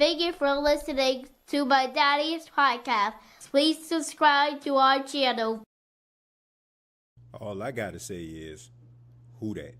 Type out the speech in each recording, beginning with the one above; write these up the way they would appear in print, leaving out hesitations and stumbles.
Thank you for listening to my daddy's podcast. Please subscribe to our channel. All I got to say is, who dat?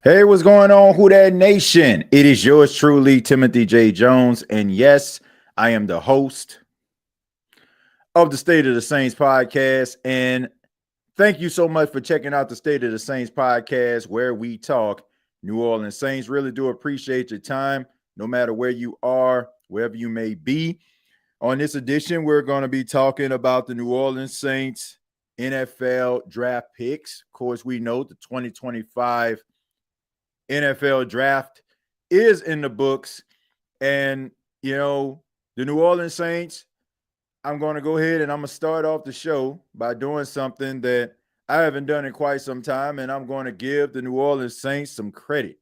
Hey, what's going on, Who Dat Nation? It is yours truly, Timothy J. Jones. And yes, I am the host of the State of the Saints podcast. And thank you so much for checking out the State of the Saints podcast, where we talk New Orleans Saints. Really do appreciate your time, no matter where you are, wherever you may be. On this edition, we're going to be talking about the New Orleans Saints NFL draft picks. Of course, we know the 2025 NFL draft is in the books. And, you know, the New Orleans Saints, I'm going to go ahead and I'm going to start off the show by doing something that I haven't done in quite some time, and I'm going to give the New Orleans Saints some credit.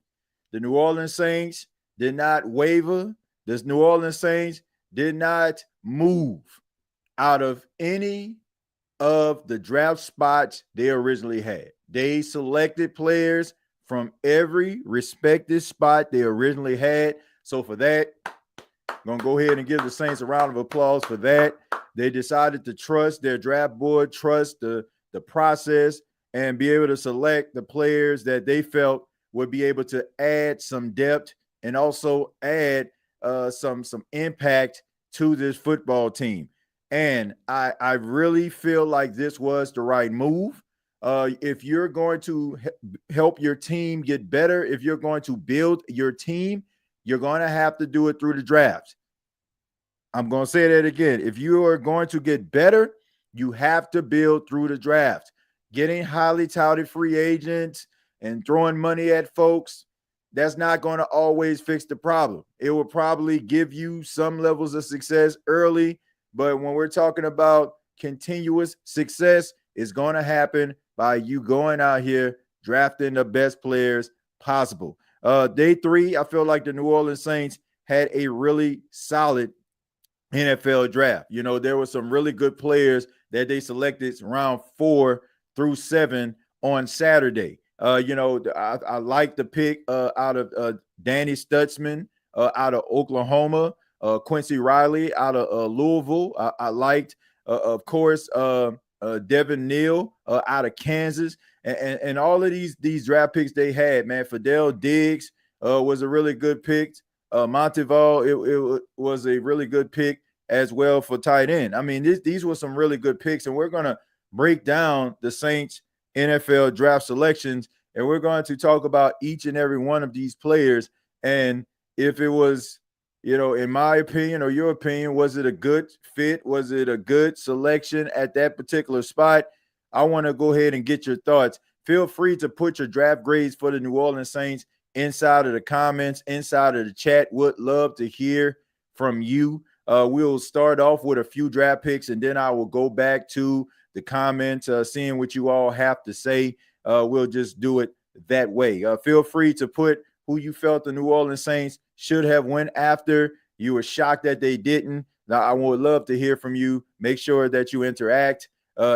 The New Orleans Saints did not waver. The New Orleans Saints did not move out of any of the draft spots they originally had. They selected players from every respected spot they originally had. So for that, I'm going to go ahead and give the Saints a round of applause for that. They decided to trust their draft board, trust the process, and be able to select the players that they felt would be able to add some depth and also add some impact to this football team. And I really feel like this was the right move. If you're going to help your team get better, if you're going to build your team, you're going to have to do it through the draft. I'm going to say that again. If you are going to get better, you have to build through the draft. Getting highly touted free agents and throwing money at folks, that's not going to always fix the problem. It will probably give you some levels of success early, but when we're talking about continuous success, it's going to happen by you going out here drafting the best players possible. Day 3, I feel like the New Orleans Saints had a really solid NFL draft. You know, there were some really good players that they selected round 4 through 7 on Saturday. I like the pick out of Danny Stutzman out of Oklahoma, Quincy Riley out of Louisville. I liked, of course, Devin Neal out of Kansas, and all of these draft picks they had, man. Fidel Diggs was a really good pick. Monteval, it was a really good pick as well for tight end. I mean, these were some really good picks, and we're going to break down the Saints NFL draft selections, and we're going to talk about each and every one of these players. And if it was, you know, in my opinion or your opinion, was it a good fit? Was it a good selection at that particular spot? I want to go ahead and get your thoughts. Feel free to put your draft grades for the New Orleans Saints inside of the comments, inside of the chat. Would love to hear from you. We'll start off with a few draft picks, and then I will go back to the comments, seeing what you all have to say. We'll just do it that way. Feel free to put who you felt the New Orleans Saints should have went after. You were shocked that they didn't. Now, I would love to hear from you. Make sure that you interact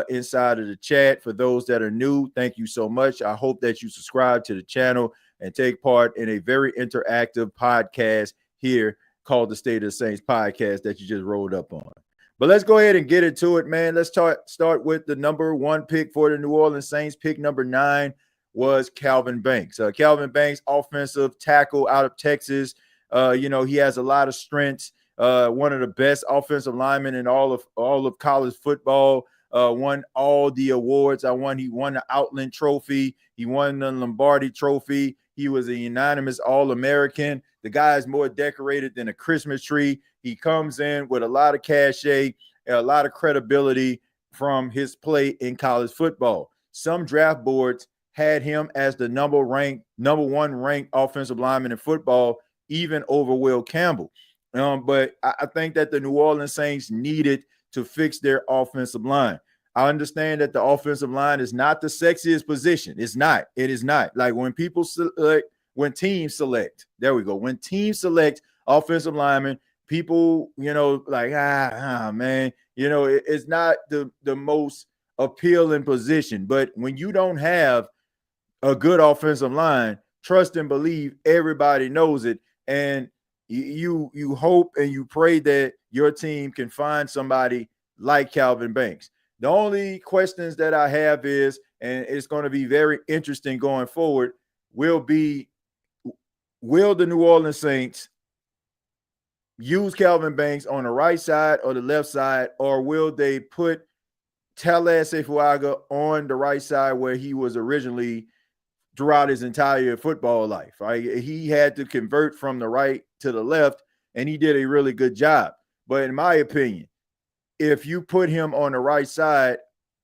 inside of the chat. For those that are new, thank you so much. I hope that you subscribe to the channel and take part in a very interactive podcast here called the State of the Saints podcast that you just rolled up on. But let's go ahead and get into it, man. Let's start with the number 1 pick for the New Orleans Saints. Pick number 9 was Kelvin Banks. Kelvin Banks, offensive tackle out of Texas. He has a lot of strengths. One of the best offensive linemen in all of college football. won all the awards. He won the Outland Trophy. He won the Lombardi Trophy. He was a unanimous All-American. The guy is more decorated than a Christmas tree. He comes in with a lot of cachet, a lot of credibility from his play in college football. Some draft boards had him as the number one ranked offensive lineman in football, even over Will Campbell. But I think that the New Orleans Saints needed to fix their offensive line. I understand that the offensive line is not the sexiest position. It's not. It is not. Like when teams select, there we go. When teams select offensive linemen, people, like, man, it's not the most appealing position. But when you don't have a good offensive line, trust and believe everybody knows it. And you hope and you pray that your team can find somebody like Kelvin Banks. The only questions that I have is, and it's going to be very interesting going forward, will the New Orleans Saints use Kelvin Banks on the right side or the left side, or will they put Talassefuaga on the right side where he was originally throughout his entire football life? Right? He had to convert from the right to the left, and he did a really good job. But in my opinion, if you put him on the right side,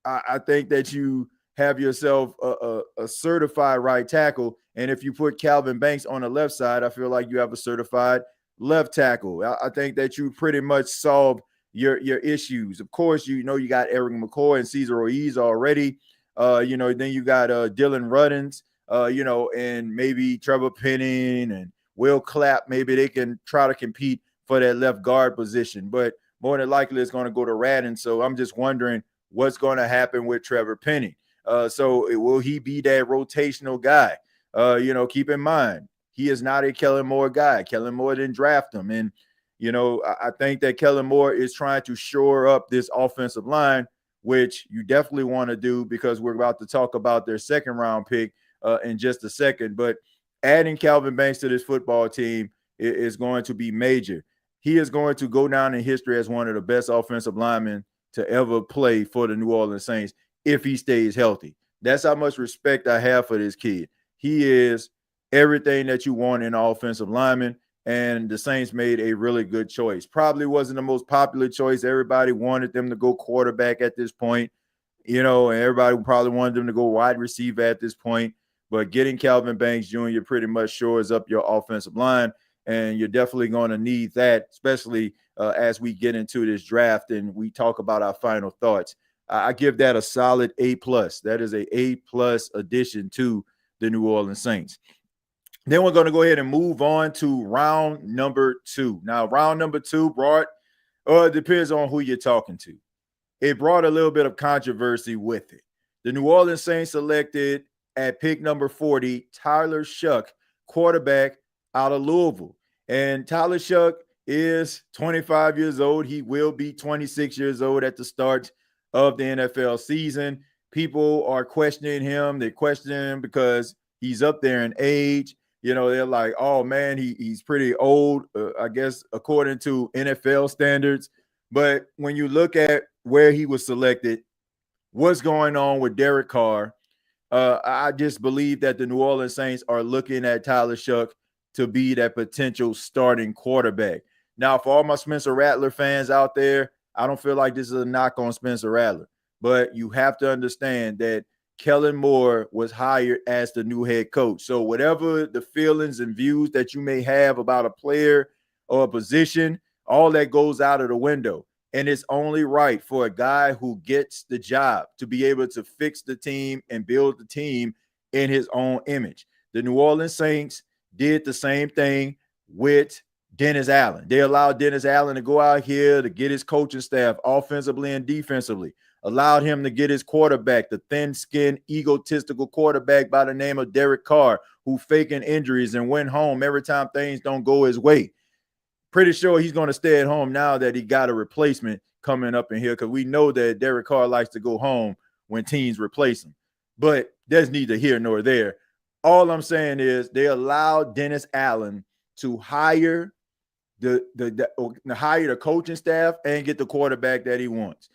I think that you have yourself a certified right tackle. And if you put Kelvin Banks on the left side, I feel like you have a certified left tackle. I think that you pretty much solved your issues. Of course, you got Eric McCoy and Cesar Ruiz already. Then you got Dylan Ruddins, and maybe Trevor Penning and Will Clapp. Maybe they can try to compete for that left guard position. But more than likely, it's going to go to Radin. So I'm just wondering what's going to happen with Trevor Penning. So will he be that rotational guy? Keep in mind, he is not a Kellen Moore guy. Kellen Moore didn't draft him. And, I think that Kellen Moore is trying to shore up this offensive line, which you definitely want to do because we're about to talk about their second round pick in just a second. But adding Kelvin Banks to this football team is going to be major. He is going to go down in history as one of the best offensive linemen to ever play for the New Orleans Saints if he stays healthy. That's how much respect I have for this kid. He is everything that you want in an offensive lineman, and the Saints made a really good choice. Probably wasn't the most popular choice. Everybody wanted them to go quarterback at this point, and everybody probably wanted them to go wide receiver at this point. But getting Kelvin Banks Jr. pretty much shores up your offensive line. And you're definitely going to need that, especially as we get into this draft and we talk about our final thoughts. I give that a solid A+. That is a A+ addition to the New Orleans Saints. Then we're going to go ahead and move on to round number 2. Now, round number 2 it depends on who you're talking to. It brought a little bit of controversy with it. The New Orleans Saints selected at pick number 40, Tyler Shough, quarterback out of Louisville. And Tyler Shough is 25 years old. He will be 26 years old at the start of the NFL season. People are questioning him. They question him because he's up there in age. They're like, oh, man, he's pretty old, I guess, according to NFL standards. But when you look at where he was selected, what's going on with Derek Carr, I just believe that the New Orleans Saints are looking at Tyler Shough to be that potential starting quarterback. Now, for all my Spencer Rattler fans out there, I don't feel like this is a knock on Spencer Rattler, but you have to understand that Kellen Moore was hired as the new head coach. So whatever the feelings and views that you may have about a player or a position, all that goes out of the window. And it's only right for a guy who gets the job to be able to fix the team and build the team in his own image. The New Orleans Saints did the same thing with Dennis Allen. They allowed Dennis Allen to go out here to get his coaching staff offensively and defensively, allowed him to get his quarterback, the thin-skinned, egotistical quarterback by the name of Derek Carr, who faking injuries and went home every time things don't go his way. Pretty sure he's going to stay at home now that he got a replacement coming up in here, because we know that Derek Carr likes to go home when teams replace him. But there's neither here nor there. All I'm saying is they allowed Dennis Allen to hire the coaching staff and get the quarterback that he wants.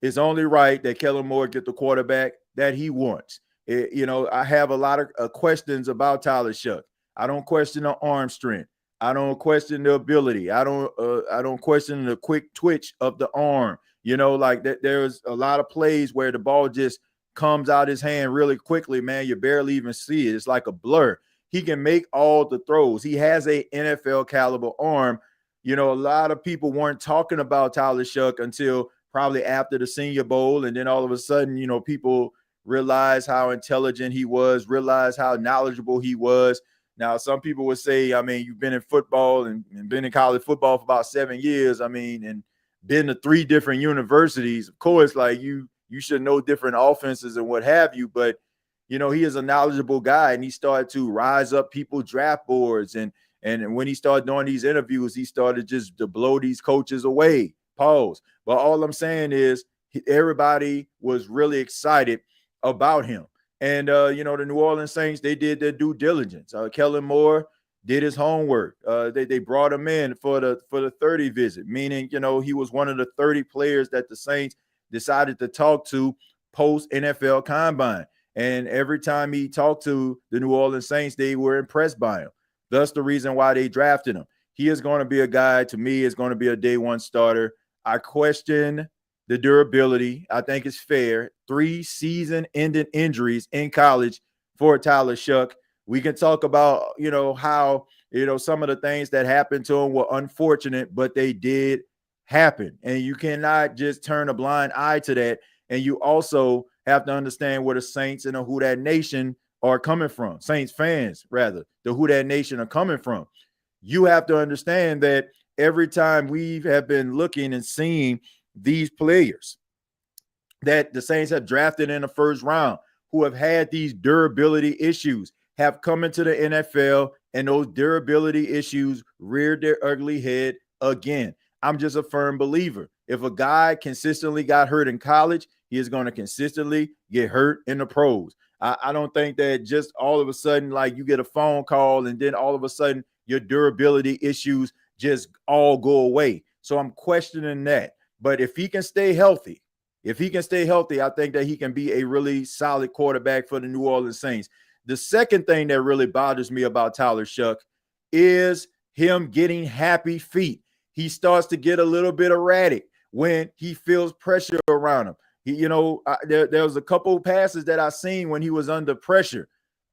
it's only right that Kellen Moore get the quarterback that he wants. I have a lot of questions about Tyler Shough. I don't question the arm strength. I don't question the ability. I don't question the quick twitch of the arm. Like that. There's a lot of plays where the ball just comes out his hand really quickly, man. You barely even see it. It's like a blur. He can make all the throws. He has a NFL caliber arm. A lot of people weren't talking about Tyler Shough until probably after the Senior Bowl. And then all of a sudden, people realize how intelligent he was, realize how knowledgeable he was. Now, some people would say, I mean, you've been in football and been in college football for about 7 years. I mean, and been to 3 different universities. Of course, like you should know different offenses and what have you. But, he is a knowledgeable guy, and he started to rise up people's draft boards. And when he started doing these interviews, he started just to blow these coaches away. Pause. But all I'm saying is everybody was really excited about him. And, the New Orleans Saints, they did their due diligence. Kellen Moore did his homework. They brought him in for the 30 visit, meaning, he was one of the 30 players that the Saints decided to talk to post NFL Combine. And every time he talked to the New Orleans Saints, they were impressed by him. That's the reason why they drafted him. He is going to be a guy, to me, is going to be a day one starter. I question the durability. I think it's fair. 3 season-ending injuries in college for Tyler Shough. We can talk about, how, some of the things that happened to him were unfortunate, but they did happen. And you cannot just turn a blind eye to that. And you also have to understand where the Saints and the Who Dat Nation are coming from. Saints fans, rather, the Who Dat Nation are coming from. You have to understand that every time we have been looking and seeing these players that the Saints have drafted in the first round who have had these durability issues have come into the NFL, and those durability issues reared their ugly head again. I'm just a firm believer. If a guy consistently got hurt in college, he is going to consistently get hurt in the pros. I don't think that just all of a sudden, like you get a phone call and then all of a sudden your durability issues just all go away. So I'm questioning that. But if he can stay healthy, I think that he can be a really solid quarterback for the New Orleans Saints. The second thing that really bothers me about Tyler Shough is him getting happy feet. He starts to get a little bit erratic when he feels pressure around him. There was a couple of passes that I seen when he was under pressure.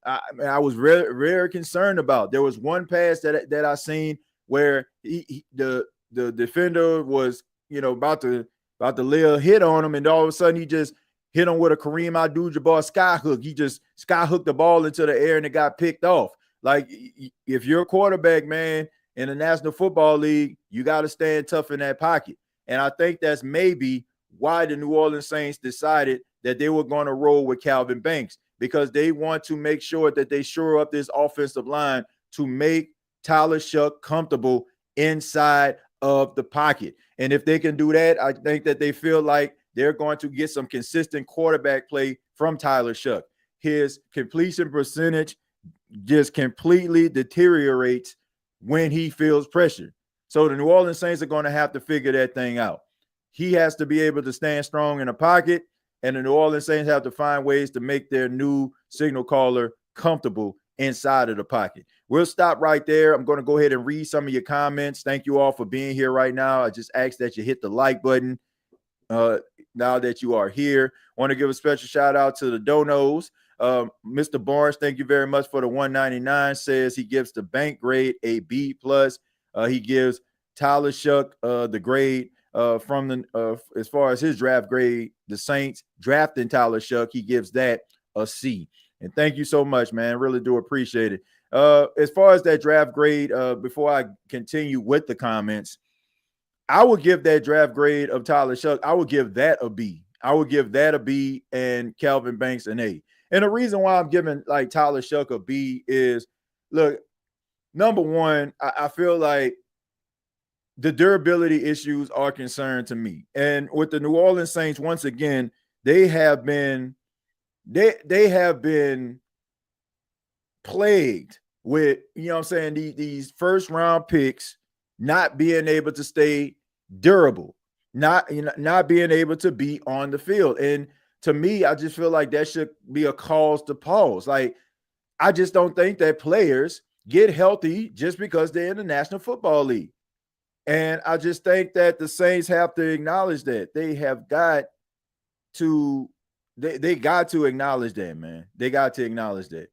I was very, very concerned about. There was one pass that I seen where the defender was, about to lay a hit on him, and all of a sudden he just hit him with a Kareem Abdul-Jabbar sky hook. He just sky hooked the ball into the air and it got picked off. Like, if you're a quarterback, man, in the National Football League, you got to stand tough in that pocket. And I think that's maybe why the New Orleans Saints decided that they were going to roll with Kelvin Banks, because they want to make sure that they shore up this offensive line to make Tyler Shough comfortable inside of the pocket. And if they can do that, I think that they feel like they're going to get some consistent quarterback play from Tyler Shough. His completion percentage just completely deteriorates when he feels pressure. So the New Orleans Saints are going to have to figure that thing out. He has to be able to stand strong in the pocket, and the New Orleans Saints have to find ways to make their new signal caller comfortable inside of the pocket. We'll stop right there. I'm going to go ahead and read some of your comments. Thank you all for being here right now. I just ask that you hit the like button now that you are here. I want to give a special shout out to the donos. Mr. Barnes, thank you very much for the $1.99. Says he gives the bank grade a B+. He gives Tyler Shough the grade from the as far as his draft grade, the Saints drafting Tyler Shough, he gives that a C. And thank you so much, man. Really do appreciate it. As far as that draft grade, before I continue with the comments, I would give that draft grade of Tyler Shough, I would give that a B. I would give that a B and Kelvin Banks an A. And the reason why I'm giving like Tyler Shough a B is, look, number one, I feel like the durability issues are concerned to me. And with the New Orleans Saints, once again, they have been plagued with, these first round picks not being able to stay durable. not being able to be on the field. And to me, I just feel like that should be a cause to pause. Like, I just don't think that players get healthy just because they're in the National Football League. And I just think that the Saints have to acknowledge that. They have got to they got to acknowledge that, man. They got to acknowledge that.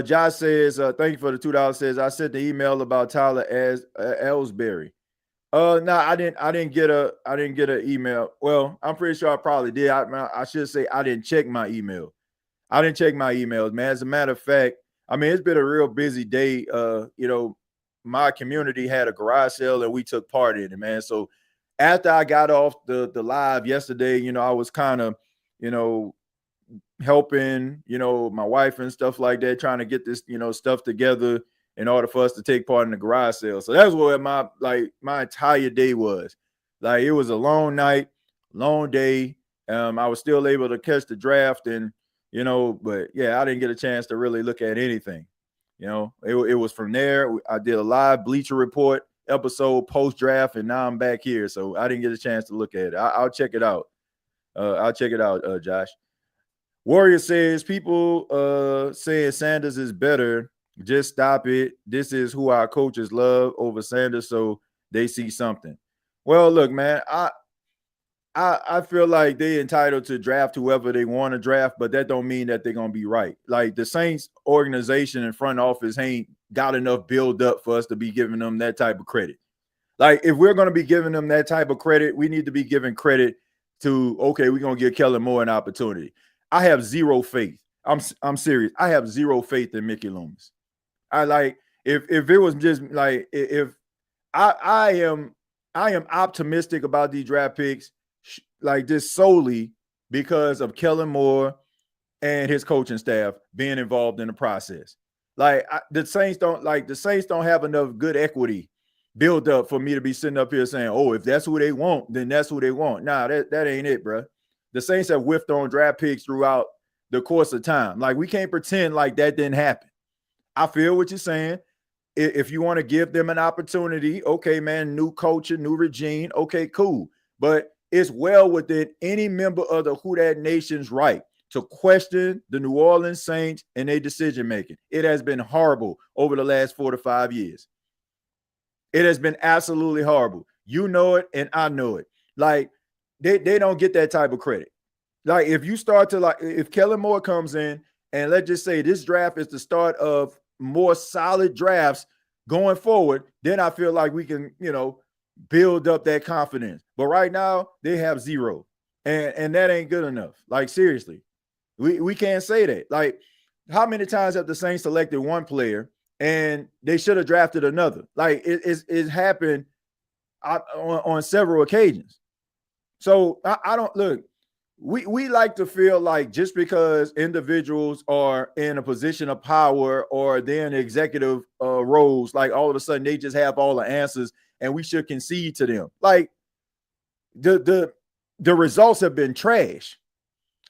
Josh says, thank you for the $2. Says, I sent the email about Tyler as Ellsbury. No, I didn't get an email. Well, I'm pretty sure I probably did. I should say I didn't check my email. I didn't check my emails, man. As a matter of fact, I mean, it's been a real busy day. My community had a garage sale and we took part in it, man. So after I got off the live yesterday, I was kind of, helping, my wife and stuff like that, trying to get this, stuff together in order for us to take part in the garage sale. So that's what my entire day was. Like, it was a long night, long day. I was still able to catch the draft and, but yeah, I didn't get a chance to really look at anything. It was from there. I did a live Bleacher Report episode post-draft, and now I'm back here. So I didn't get a chance to look at it. I'll check it out. Josh. Warrior says, people saying Sanders is better. Just stop it. This is who our coaches love over Sanders, so they see something. Well, look, man, I feel like they're entitled to draft whoever they want to draft, but that don't mean that they're going to be right. Like, the Saints organization and front office ain't got enough build up for us to be giving them that type of credit. Like, if we're going to be giving them that type of credit, we need to be giving credit to, okay, we're going to give Kellen Moore an opportunity. I have zero faith. I'm serious. I have zero faith in Mickey Loomis. If it was just like, if I am optimistic about these draft picks, like, just solely because of Kellen Moore and his coaching staff being involved in the process. Like, the Saints don't have enough good equity build up for me to be sitting up here saying, oh, if that's who they want, then that's who they want. Nah, that ain't it, bro. The Saints have whiffed on draft picks throughout the course of time. Like, we can't pretend like that didn't happen. I feel what you're saying. If you want to give them an opportunity, okay, man, new culture, new regime, okay, cool. But it's well within any member of the Who Dat Nation's right to question the New Orleans Saints and their decision-making. It has been horrible over the last 4 to 5 years. It has been absolutely horrible. You know it, and I know it. Like, they don't get that type of credit. Like, if you start to, if Kellen Moore comes in, and let's just say this draft is the start of more solid drafts going forward, then I feel like we can, build up that confidence. But right now, they have zero. And that ain't good enough. Like, seriously. We can't say that. Like, how many times have the Saints selected one player and they should have drafted another? Like, it's happened on several occasions. So I don't look. We like to feel like just because individuals are in a position of power or they're in executive roles, like, all of a sudden they just have all the answers and we should concede to them. Like, the results have been trash.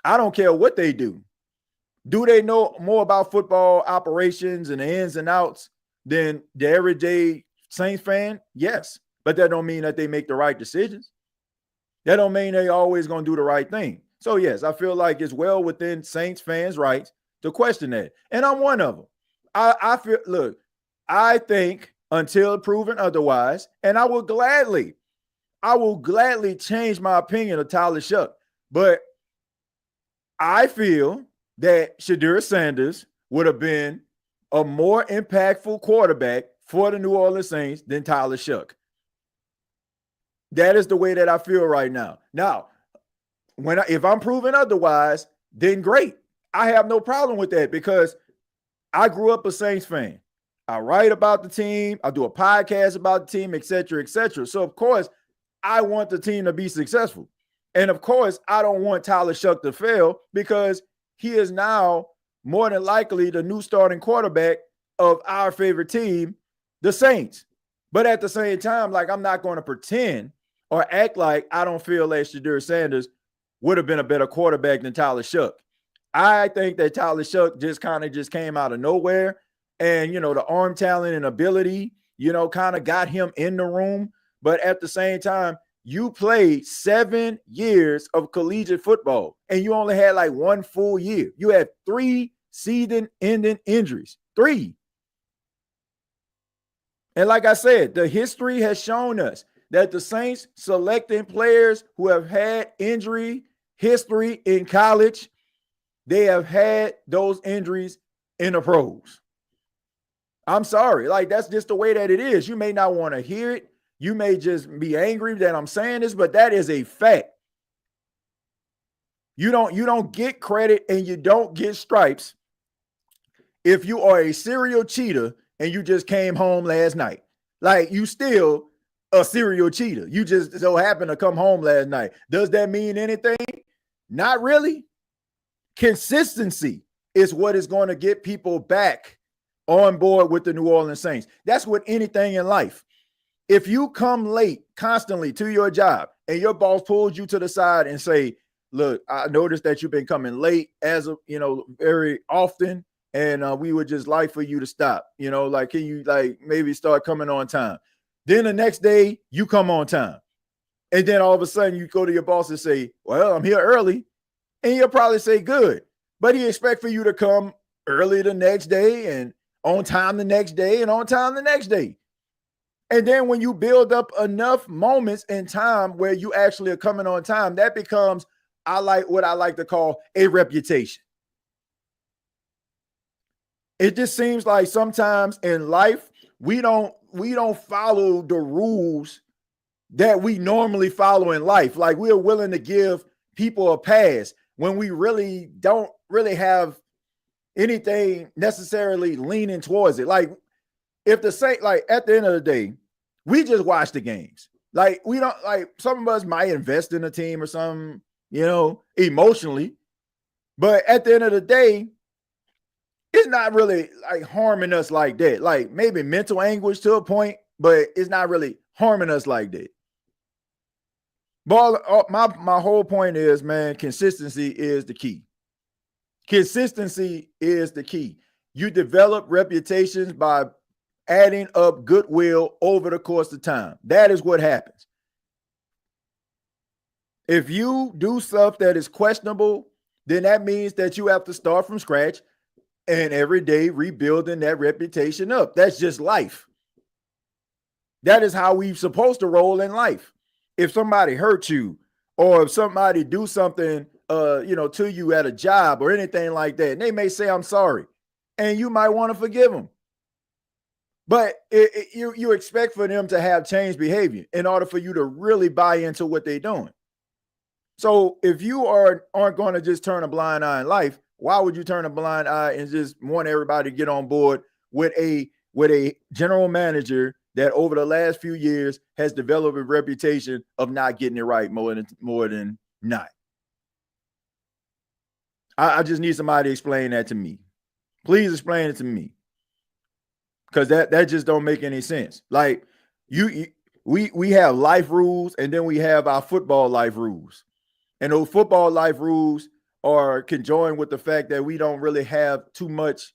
I don't care what they do. Do they know more about football operations and the ins and outs than the everyday Saints fan? Yes, but that don't mean that they make the right decisions. That don't mean they always going to do the right thing. So, yes, I feel like it's well within Saints fans' rights to question that. And I'm one of them. I think until proven otherwise, and I will gladly change my opinion of Tyler Shough. But I feel that Shadir Sanders would have been a more impactful quarterback for the New Orleans Saints than Tyler Shough. That is the way that I feel right now. Now, if I'm proven otherwise, then great. I have no problem with that because I grew up a Saints fan. I write about the team. I do a podcast about the team, et cetera, et cetera. So, of course, I want the team to be successful. And, of course, I don't want Tyler Shough to fail because he is now more than likely the new starting quarterback of our favorite team, the Saints. But at the same time, like, I'm not going to pretend or act like I don't feel that Shadir Sanders would have been a better quarterback than Tyler Shough. I think that Tyler Shough just came out of nowhere. And, the arm talent and ability, kind of got him in the room. But at the same time, you played 7 years of collegiate football and you only had like 1 full year. You had 3 season-ending injuries. 3. And like I said, the history has shown us that the Saints selecting players who have had injury history in college, they have had those injuries in the pros. I'm sorry. Like, that's just the way that it is. You may not want to hear it. You may just be angry that I'm saying this, but that is a fact. You don't get credit and you don't get stripes if you are a serial cheater and you just came home last night. Like, you still a serial cheater. You just so happen to come home last night. Does that mean anything? Not really. Consistency is what is going to get people back on board with the New Orleans Saints. That's with anything in life. If you come late constantly to your job and your boss pulls you to the side and say, look, I noticed that you've been coming late as of, very often. And we would just like for you to stop, like, can you like maybe start coming on time? Then the next day you come on time. And then all of a sudden you go to your boss and say, well, I'm here early. And he'll probably say good, but he expect for you to come early the next day and on time the next day and on time the next day. And then when you build up enough moments in time where you actually are coming on time, that becomes what I like to call a reputation. It just seems like sometimes in life, we don't follow the rules that we normally follow in life. Like, we're willing to give people a pass when we really don't really have anything necessarily leaning towards it. Like, if the Saints, like, at the end of the day, we just watch the games. Like, we don't, like, some of us might invest in a team or something, emotionally. But at the end of the day, it's not really like harming us like that. Like, maybe mental anguish to a point, but it's not really harming us like that. But my whole point is, man, consistency is the key. Consistency is the key. You develop reputations by adding up goodwill over the course of time. That is what happens. If you do stuff that is questionable, then that means that you have to start from scratch and every day rebuilding that reputation up. That's just life. That is how we're supposed to roll in life. If somebody hurts you or if somebody do something, to you at a job or anything like that, and they may say, I'm sorry, and you might want to forgive them. But you expect for them to have changed behavior in order for you to really buy into what they're doing. So if you aren't going to just turn a blind eye in life, why would you turn a blind eye and just want everybody to get on board with a general manager that over the last few years has developed a reputation of not getting it right more than not? I just need somebody to explain that to me. Please explain it to me. Because that just don't make any sense. Like, we have life rules and then we have our football life rules. And those football life rules are conjoined with the fact that we don't really have too much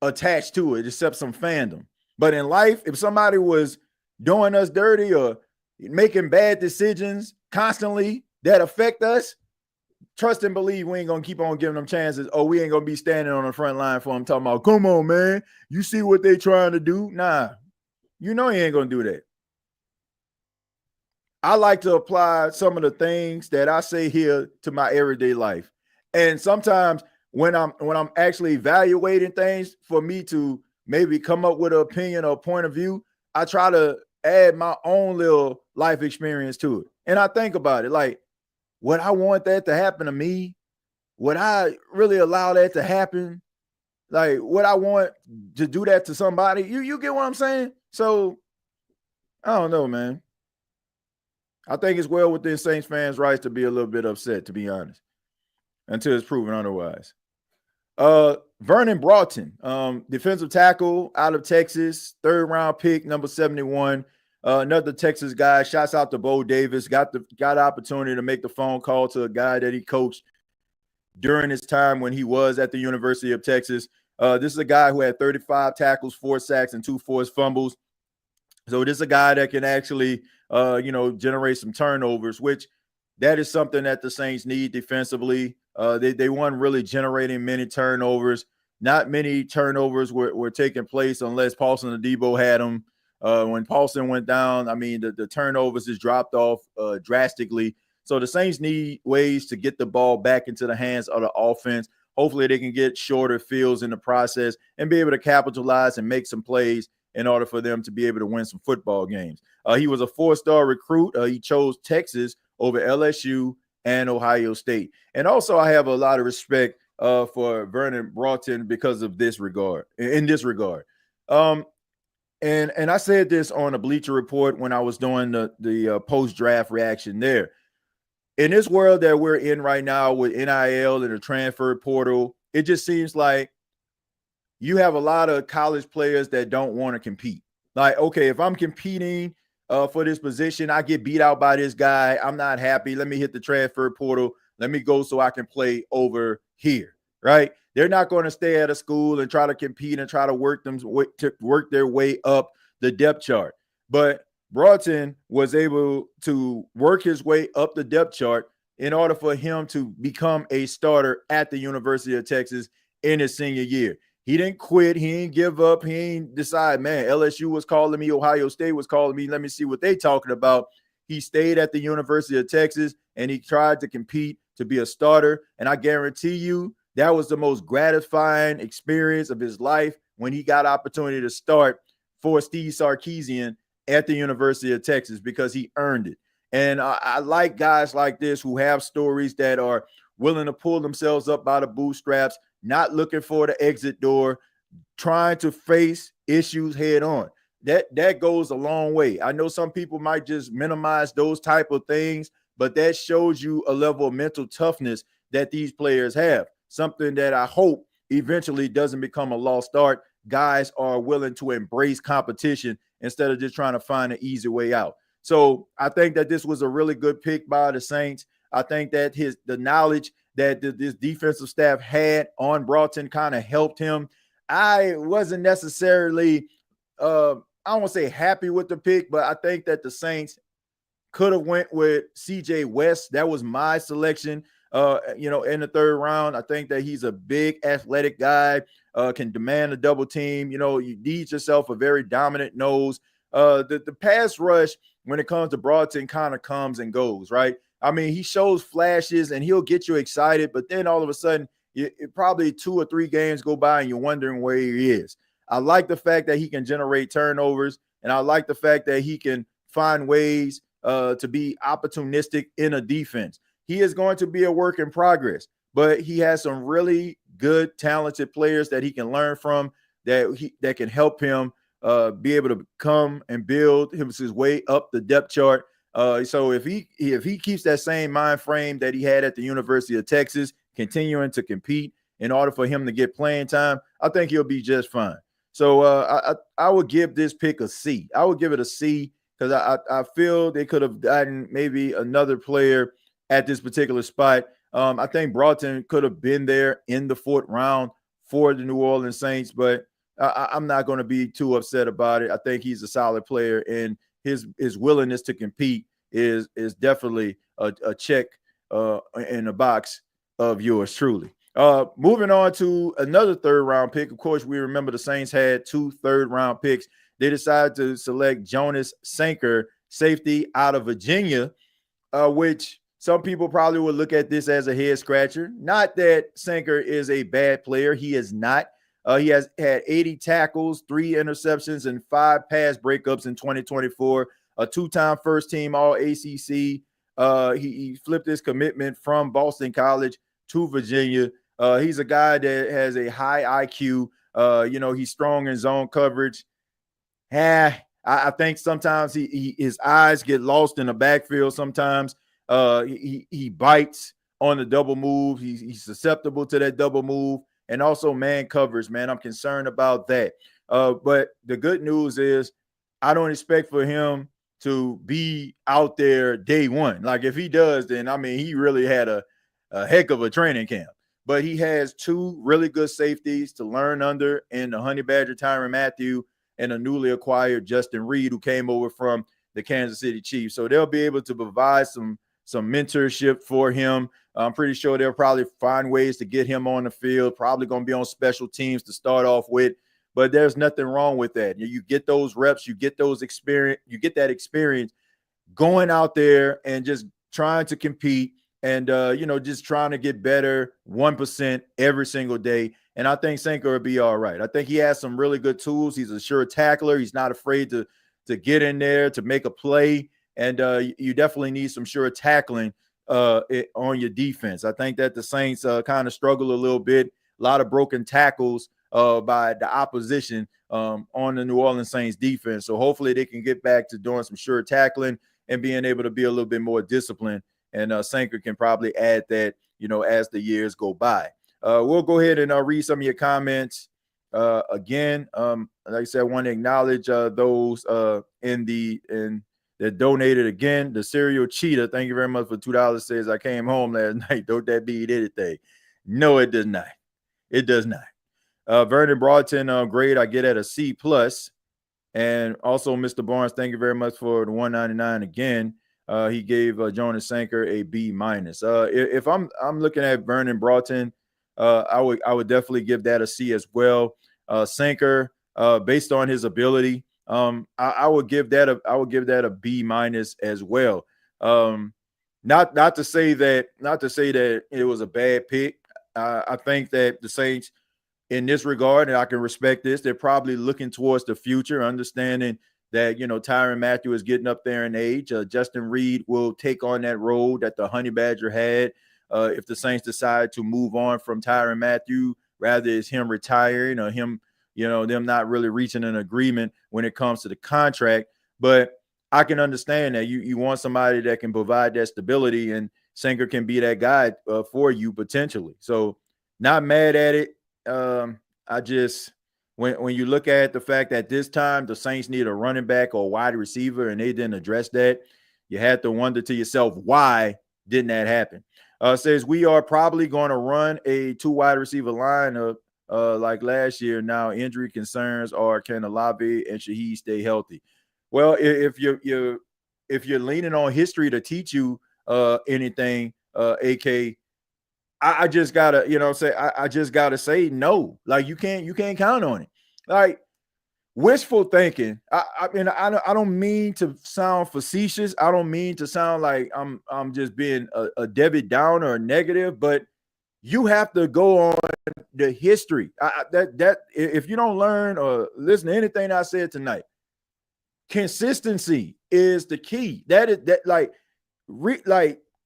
attached to it except some fandom. But in life, if somebody was doing us dirty or making bad decisions constantly that affect us, trust and believe we ain't going to keep on giving them chances. Oh, we ain't going to be standing on the front line for them talking about, come on, man, you see what they trying to do? Nah, you ain't going to do that. I like to apply some of the things that I say here to my everyday life. And sometimes when I'm actually evaluating things for me to maybe come up with an opinion or a point of view, I try to add my own little life experience to it. And I think about it like, would I want that to happen to me? Would I really allow that to happen? Like, would I want to do that to somebody? You get what I'm saying? So, I don't know, man. I think it's well within Saints fans' rights to be a little bit upset, to be honest, until it's proven otherwise. Vernon Broughton, defensive tackle out of Texas, 3rd round pick, number 71. Another Texas guy. Shouts out to Bo Davis. Got the opportunity to make the phone call to a guy that he coached during his time when he was at the University of Texas. This is a guy who had 35 tackles, 4 sacks, and 2 forced fumbles. So this is a guy that can actually generate some turnovers, which that is something that the Saints need defensively. They weren't really generating many turnovers. Not many turnovers were taking place unless Paulson Adebo had them. When Paulson went down, I mean, the turnovers just dropped off drastically. So the Saints need ways to get the ball back into the hands of the offense. Hopefully they can get shorter fields in the process and be able to capitalize and make some plays in order for them to be able to win some football games. He was a 4-star recruit. He chose Texas over LSU and Ohio State. And also I have a lot of respect for Vernon Broughton because of this regard, in this regard. And I said this on a Bleacher Report when I was doing the post-draft reaction there. In this world that we're in right now with NIL and the transfer portal, it just seems like you have a lot of college players that don't want to compete. Like, okay, if I'm competing for this position, I get beat out by this guy, I'm not happy. Let me hit the transfer portal. Let me go so I can play over here, right? They're not going to stay at a school and try to compete and try to work their way up the depth chart. But Broughton was able to work his way up the depth chart in order for him to become a starter at the University of Texas in his senior year. He didn't quit. He didn't give up. He ain't decide, man, LSU was calling me. Ohio State was calling me. Let me see what they talking about. He stayed at the University of Texas, and he tried to compete to be a starter. And I guarantee you that was the most gratifying experience of his life when he got opportunity to start for Steve Sarkisian at the University of Texas because he earned it. And I like guys like this who have stories that are willing to pull themselves up by the bootstraps, not looking for the exit door, trying to face issues head on. That goes a long way. I know some people might just minimize those type of things, but that shows you a level of mental toughness that these players have, something that I hope eventually doesn't become a lost art. Guys are willing to embrace competition instead of just trying to find an easy way out. So I think that this was a really good pick by the Saints. I think that the knowledge that this defensive staff had on Broughton kind of helped him. I wasn't necessarily, I don't want to say happy with the pick, but I think that the Saints could have went with CJ West. That was my selection, in the third round. I think that he's a big athletic guy, can demand a double team. You need yourself a very dominant nose. The pass rush, when it comes to Broughton, kind of comes and goes, right? I mean, he shows flashes and he'll get you excited, but then all of a sudden, it probably 2 or 3 games go by and you're wondering where he is. I like the fact that he can generate turnovers, and I like the fact that he can find ways to be opportunistic in a defense. He is going to be a work in progress, but he has some really good, talented players that he can learn from that can help him be able to come and build his way up the depth chart. So if he keeps that same mind frame that he had at the University of Texas, continuing to compete in order for him to get playing time, I think he'll be just fine. So I would give this pick a C. I would give it a C because I feel they could have gotten maybe another player at this particular spot. I think Broughton could have been there in the 4th round for the New Orleans Saints, but I'm not going to be too upset about it. I think he's a solid player, and his willingness to compete is definitely a check in the box of yours truly. Moving on to another 3rd round pick. Of course, we remember the Saints had 2 3rd round picks. They decided to select Jonas Sanker, safety out of Virginia, which some people probably would look at this as a head scratcher. Not that Sanker is a bad player. He is not. He has had 80 tackles, 3 interceptions, and 5 pass breakups in 2024. A 2-time first-team All-ACC. He flipped his commitment from Boston College to Virginia. He's a guy that has a high IQ. He's strong in zone coverage. I think sometimes his eyes get lost in the backfield. Sometimes he bites on the double move. He's susceptible to that double move. And also man covers, man. I'm concerned about that. But the good news is I don't expect for him to be out there day one. Like if he does, then, I mean, he really had a heck of a training camp. But he has 2 really good safeties to learn under in the Honey Badger Tyrann Mathieu and a newly acquired Justin Reed, who came over from the Kansas City Chiefs. So they'll be able to provide some mentorship for him. I'm pretty sure they'll probably find ways to get him on the field, probably going to be on special teams to start off with. But there's nothing wrong with that. You get those reps, you get those experience, you get that experience going out there and just trying to compete and, just trying to get better 1% every single day. And I think Sanker will be all right. I think he has some really good tools. He's a sure tackler. He's not afraid to get in there, to make a play. And you definitely need some sure tackling on your defense. I think that the Saints kind of struggle a little bit. A lot of broken tackles by the opposition on the New Orleans Saints defense. So hopefully they can get back to doing some sure tackling and being able to be a little bit more disciplined. And Sanker can probably add that, as the years go by. We'll go ahead and read some of your comments again. Like I said, I want to acknowledge those that donated again. The Serial Cheetah, thank you very much for $2. Says, I came home last night. Don't that beat anything? No, it does not. It does not. Vernon Broughton, grade I get at a C+. And also, Mr. Barnes, thank you very much for the $1.99 again. He gave Jonas Sanker a B-. If I'm looking at Vernon Broughton, I would definitely give that a C as well. Sanker, based on his ability, I would give that a B- as well. Not to say that it was a bad pick. I think that the Saints, in this regard, and I can respect this, they're probably looking towards the future, understanding that, Tyrann Mathieu is getting up there in age. Justin Reed will take on that role that the Honey Badger had. If the Saints decide to move on from Tyrann Mathieu, rather it's him retiring or him, them not really reaching an agreement when it comes to the contract. But I can understand that you want somebody that can provide that stability, and Sanker can be that guy for you potentially. So not mad at it. I just when you look at the fact that this time the Saints need a running back or a wide receiver and they didn't address that, you had to wonder to yourself, why didn't that happen? Says we are probably going to run a 2 wide receiver lineup like last year. Now injury concerns are, can Olave and Shough stay healthy? Well, if you're leaning on history to teach you anything, AK, I just gotta, I just gotta say no. Like you can't count on it. Like wishful thinking. I mean, I don't mean to sound facetious. I don't mean to sound like I'm just being a Debbie Downer or negative, but you have to go on the history. That if you don't learn or listen to anything I said tonight, consistency is the key.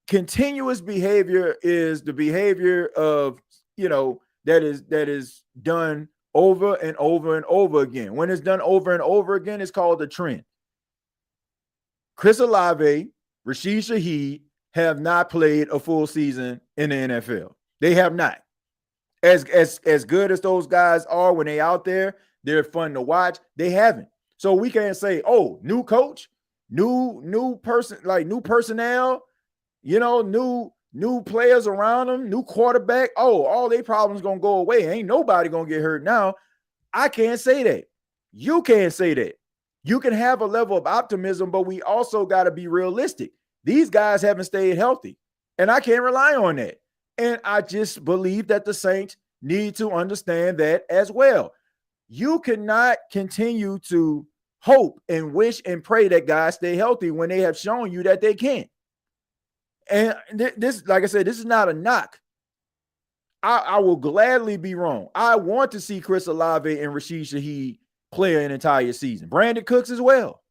Continuous behavior is the behavior of, that is done over and over and over again. When it's done over and over again, it's called a trend. Chris Olave, Rashid Shaheed have not played a full season in the NFL. They have not. As good as those guys are when they out there, they're fun to watch. They haven't. So we can't say, oh, new coach, new person, like new personnel, new players around them, new quarterback. Oh, all their problems gonna go away. Ain't nobody gonna get hurt now. I can't say that. You can't say that. You can have a level of optimism, but we also got to be realistic. These guys haven't stayed healthy, and I can't rely on that. And I just believe that the Saints need to understand that as well. You cannot continue to hope and wish and pray that guys stay healthy when they have shown you that they can't. And this, like I said, this is not a knock. I will gladly be wrong. I want to see Chris Olave and Rashid Shaheed play an entire season. Brandon Cooks as well.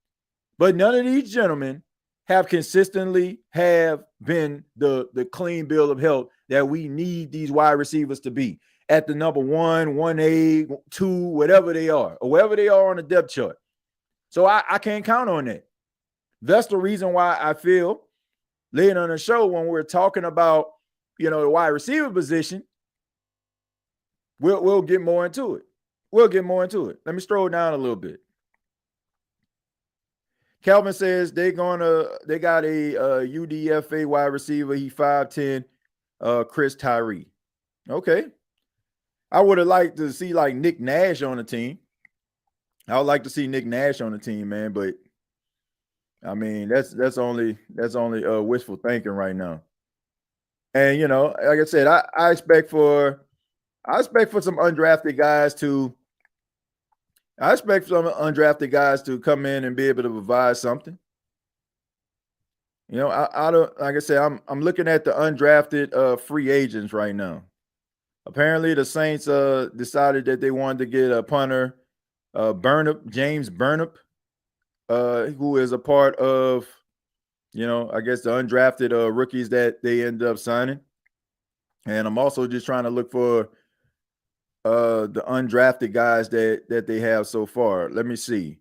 But none of these gentlemen have consistently have been the clean bill of health that we need these wide receivers to be at the number 1, 1A, 2, whatever they are, or wherever they are on the depth chart. So I can't count on that. That's the reason why I feel later on the show when we're talking about, the wide receiver position, we'll get more into it. We'll get more into it. Let me scroll down a little bit. Kelvin says they got a UDFA wide receiver. He 5'10", Chris Tyree. Okay. I would have liked to see like Nick Nash on the team. I would like to see Nick Nash on the team, man, but I mean, that's only wishful thinking right now. And like I said, I expect for some undrafted guys to come in and be able to provide something. I don't, like I said, I'm looking at the undrafted free agents right now. Apparently, the Saints decided that they wanted to get a punter, James Burnip, who is a part of, I guess the undrafted rookies that they ended up signing. And I'm also just trying to look for the undrafted guys that they have so far. Let me see.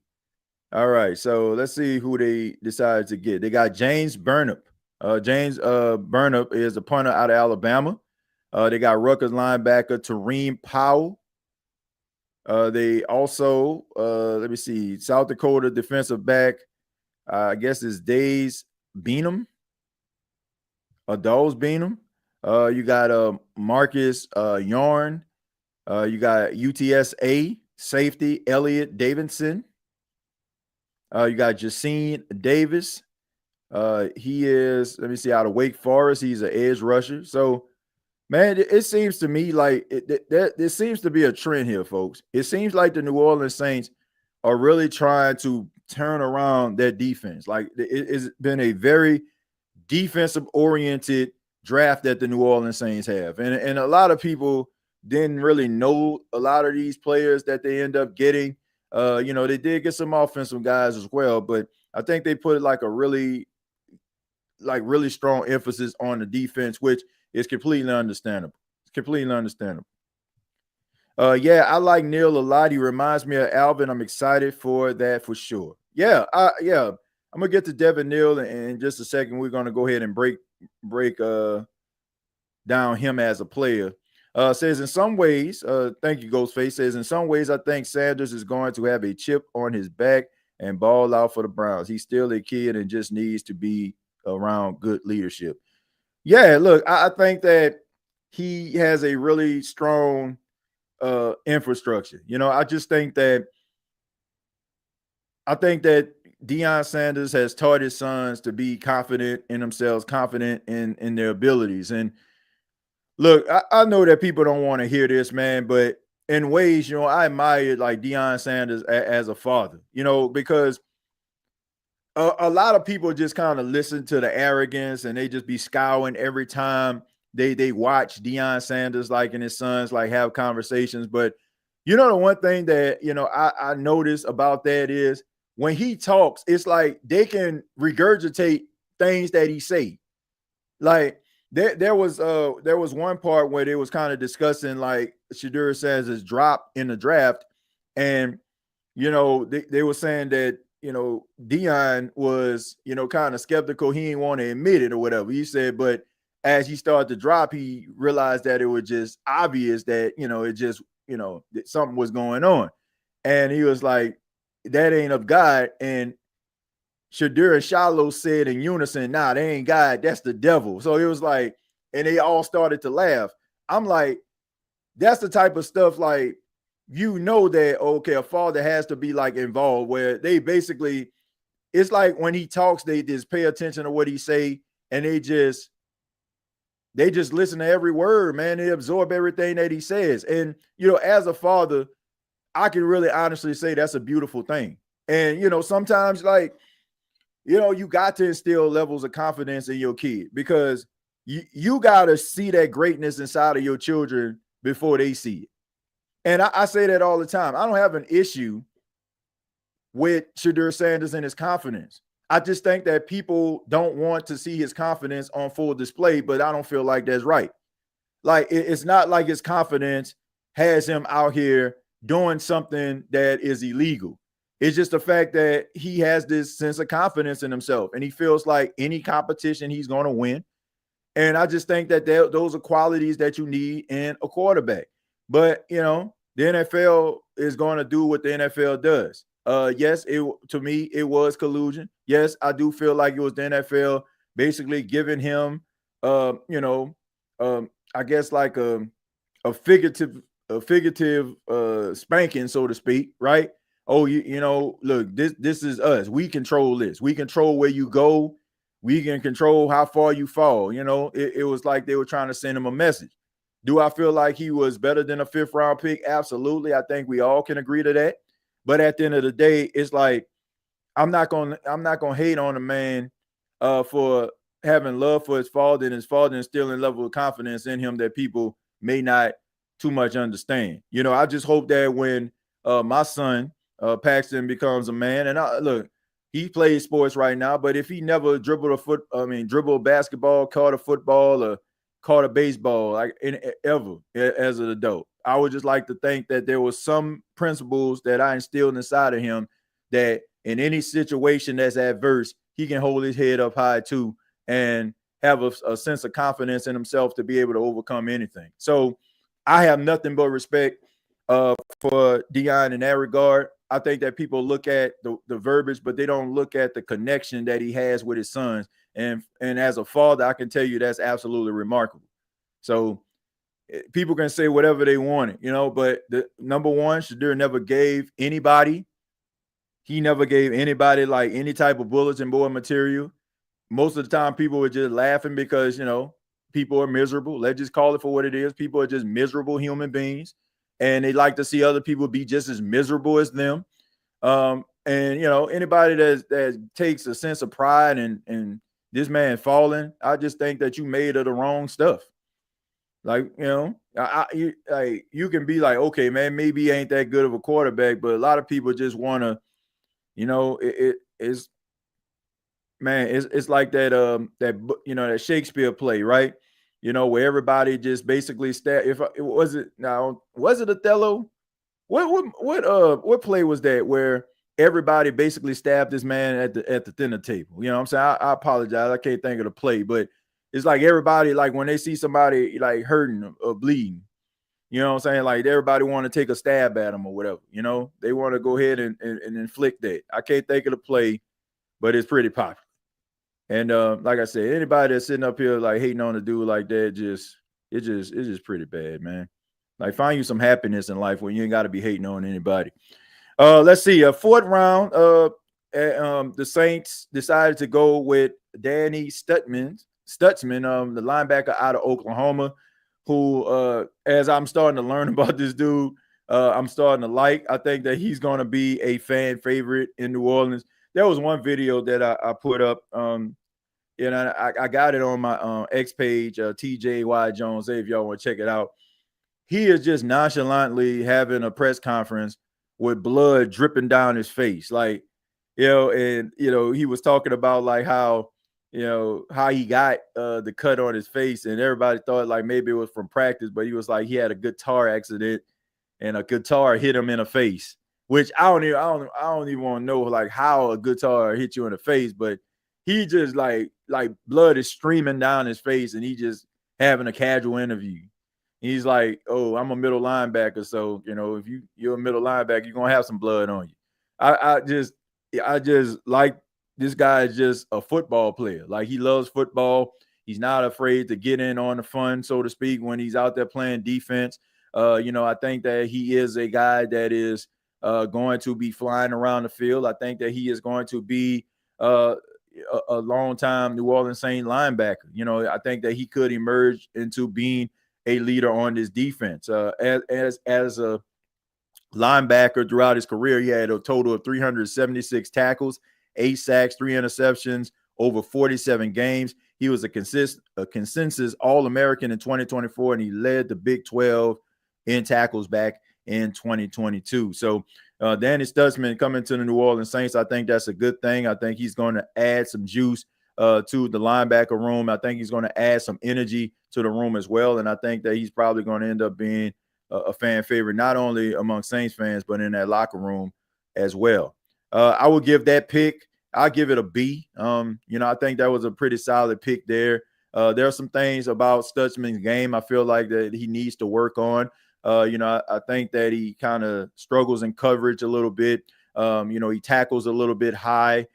All right, so let's see who they decided to get. They got James Burnip. James Burnip is a punter out of Alabama. They got Rutgers linebacker Tareem Powell. They also, let me see, South Dakota defensive back, I guess it's Dawes Beenum. You got Marcus Yarn. You got UTSA safety Elliot Davidson. You got Jacine Davis. He is, let me see, out of Wake Forest. He's an edge rusher. So, man, it seems to me like there seems to be a trend here, folks. It seems like the New Orleans Saints are really trying to turn around their defense. Like, it's been a very defensive-oriented draft that the New Orleans Saints have. And a lot of people didn't really know a lot of these players that they end up getting. They did get some offensive guys as well, but I think they put like a really strong emphasis on the defense, which is completely understandable. It's completely understandable. I like Neil Lalati. Reminds me of Alvin. I'm excited for that for sure. I'm gonna get to Devin Neal in just a second. We're gonna go ahead and break down him as a player. Says in some ways, thank you, Ghostface. Says in some ways, I think Sanders is going to have a chip on his back and ball out for the Browns. He's still a kid and just needs to be around good leadership. Yeah, look, I think that he has a really strong infrastructure. I just think that Deion Sanders has taught his sons to be confident in themselves, confident in their abilities. And look, I know that people don't want to hear this, man, but in ways, I admire like Deion Sanders as a father, because a lot of people just kind of listen to the arrogance and they just be scowling every time they watch Deion Sanders like and his sons like have conversations. But the one thing that I notice about that is when he talks, it's like they can regurgitate things that he say. Like there was one part where they was kind of discussing like Shadur Sanders' drop in the draft, and they were saying that Deion was kind of skeptical. He didn't want to admit it or whatever. He said, but as he started to drop, he realized that it was just obvious that it just that something was going on, and he was like, that ain't of God. And Shadur and Shough said in unison, nah, they ain't God, that's the devil. So it was like, and they all started to laugh. I'm like, that's the type of stuff like, that, okay, a father has to be like involved where they basically, it's like when he talks, they just pay attention to what he say and they just listen to every word, man. They absorb everything that he says. And, as a father, I can really honestly say that's a beautiful thing. And, sometimes like, you got to instill levels of confidence in your kid because you got to see that greatness inside of your children before they see it. And I say that all the time. I don't have an issue with Shadur Sanders and his confidence. I just think that people don't want to see his confidence on full display, but I don't feel like that's right. Like, it's not like his confidence has him out here doing something that is illegal. It's just the fact that he has this sense of confidence in himself and he feels like any competition he's going to win. And I just think that those are qualities that you need in a quarterback. But, the NFL is going to do what the NFL does. Yes, to me, it was collusion. Yes, I do feel like it was the NFL basically giving him, I guess like a figurative spanking, so to speak, right? oh, look, this is us. We control this. We control where you go. We can control how far you fall. It was like they were trying to send him a message. Do I feel like he was better than a 5th round pick? Absolutely. I think we all can agree to that. But at the end of the day, it's like I'm not gonna hate on a man for having love for his father and his father instilling level of confidence in him that people may not too much understand. I just hope that when my son Paxton becomes a man, and look, he plays sports right now, but if he never dribbled basketball, caught a football, or caught a baseball, like ever as an adult, I would just like to think that there was some principles that I instilled inside of him that in any situation that's adverse, he can hold his head up high too and have a sense of confidence in himself to be able to overcome anything. So I have nothing but respect for Deion in that regard. I think that people look at the verbiage, but they don't look at the connection that he has with his sons. And as a father, I can tell you that's absolutely remarkable. So people can say whatever they wanted, but the number one, Shadur never gave anybody. He never gave anybody like any type of bulletin board material. Most of the time, people were just laughing because, people are miserable. Let's just call it for what it is. People are just miserable human beings, and they like to see other people be just as miserable as them. And anybody that takes a sense of pride and this man falling, I just think that you made of the wrong stuff. Like, you can be like, okay, man, maybe he ain't that good of a quarterback, but a lot of people just want to, it's like that that Shakespeare play, right? Where everybody just basically was it Othello? What play was that where everybody basically stabbed this man at the dinner table? You know what I'm saying? I apologize, I can't think of the play, but it's like everybody, like when they see somebody like hurting or bleeding, you know what I'm saying? Like everybody want to take a stab at them or whatever, they want to go ahead and inflict that. I can't think of the play, but it's pretty popular. And like I said, anybody that's sitting up here like hating on a dude like that, it's just pretty bad, man. Like find you some happiness in life when you ain't got to be hating on anybody. Let's see. 4th round, the Saints decided to go with Danny Stutzman, the linebacker out of Oklahoma, who, as I'm starting to learn about this dude, I'm starting to like. I think that he's going to be a fan favorite in New Orleans. There was one video that I put up, I got it on my X page, TJY Jones. If y'all want to check it out, he is just nonchalantly having a press conference with blood dripping down his face, like, and he was talking about like how he got the cut on his face, and everybody thought like maybe it was from practice, but he was like he had a guitar accident and a guitar hit him in the face. Which I don't even want to know like how a guitar hit you in the face, but he just like blood is streaming down his face, and he just having a casual interview. He's like, "Oh, I'm a middle linebacker, so if you're a middle linebacker, you're gonna have some blood on you." I just like this guy is just a football player. Like he loves football. He's not afraid to get in on the fun, so to speak, when he's out there playing defense. I think that he is a guy that is going to be flying around the field. I think that he is going to be a long-time New Orleans Saints linebacker. I think that he could emerge into being a leader on this defense. As a linebacker throughout his career, he had a total of 376 tackles, 8 sacks, 3 interceptions, over 47 games. He was a consensus All-American in 2024, and he led the Big 12 in tackles back in 2022. So Danny Stutzman coming to the New Orleans Saints, I think that's a good thing. I think he's going to add some juice to the linebacker room. I think he's going to add some energy to the room as well. And I think that he's probably going to end up being a fan favorite, not only among Saints fans, but in that locker room as well. I would give that pick, I'll give it a B. I think that was a pretty solid pick there. There are some things about Stutzman's game I feel like that he needs to work on. I think that he kind of struggles in coverage a little bit. He tackles a little bit high.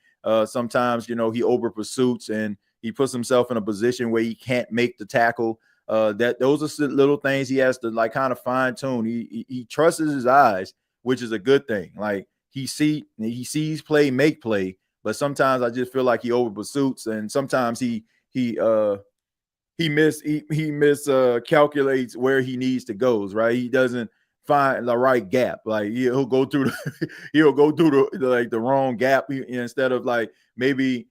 Sometimes, he over pursuits and he puts himself in a position where he can't make the tackle. Those are little things he has to like kind of fine tune. He trusts his eyes, which is a good thing. Like he sees play, make play, but sometimes I just feel like he over pursuits, and sometimes he calculates where he needs to go. Right, he doesn't find the right gap. Like he'll go through the wrong gap instead of like maybe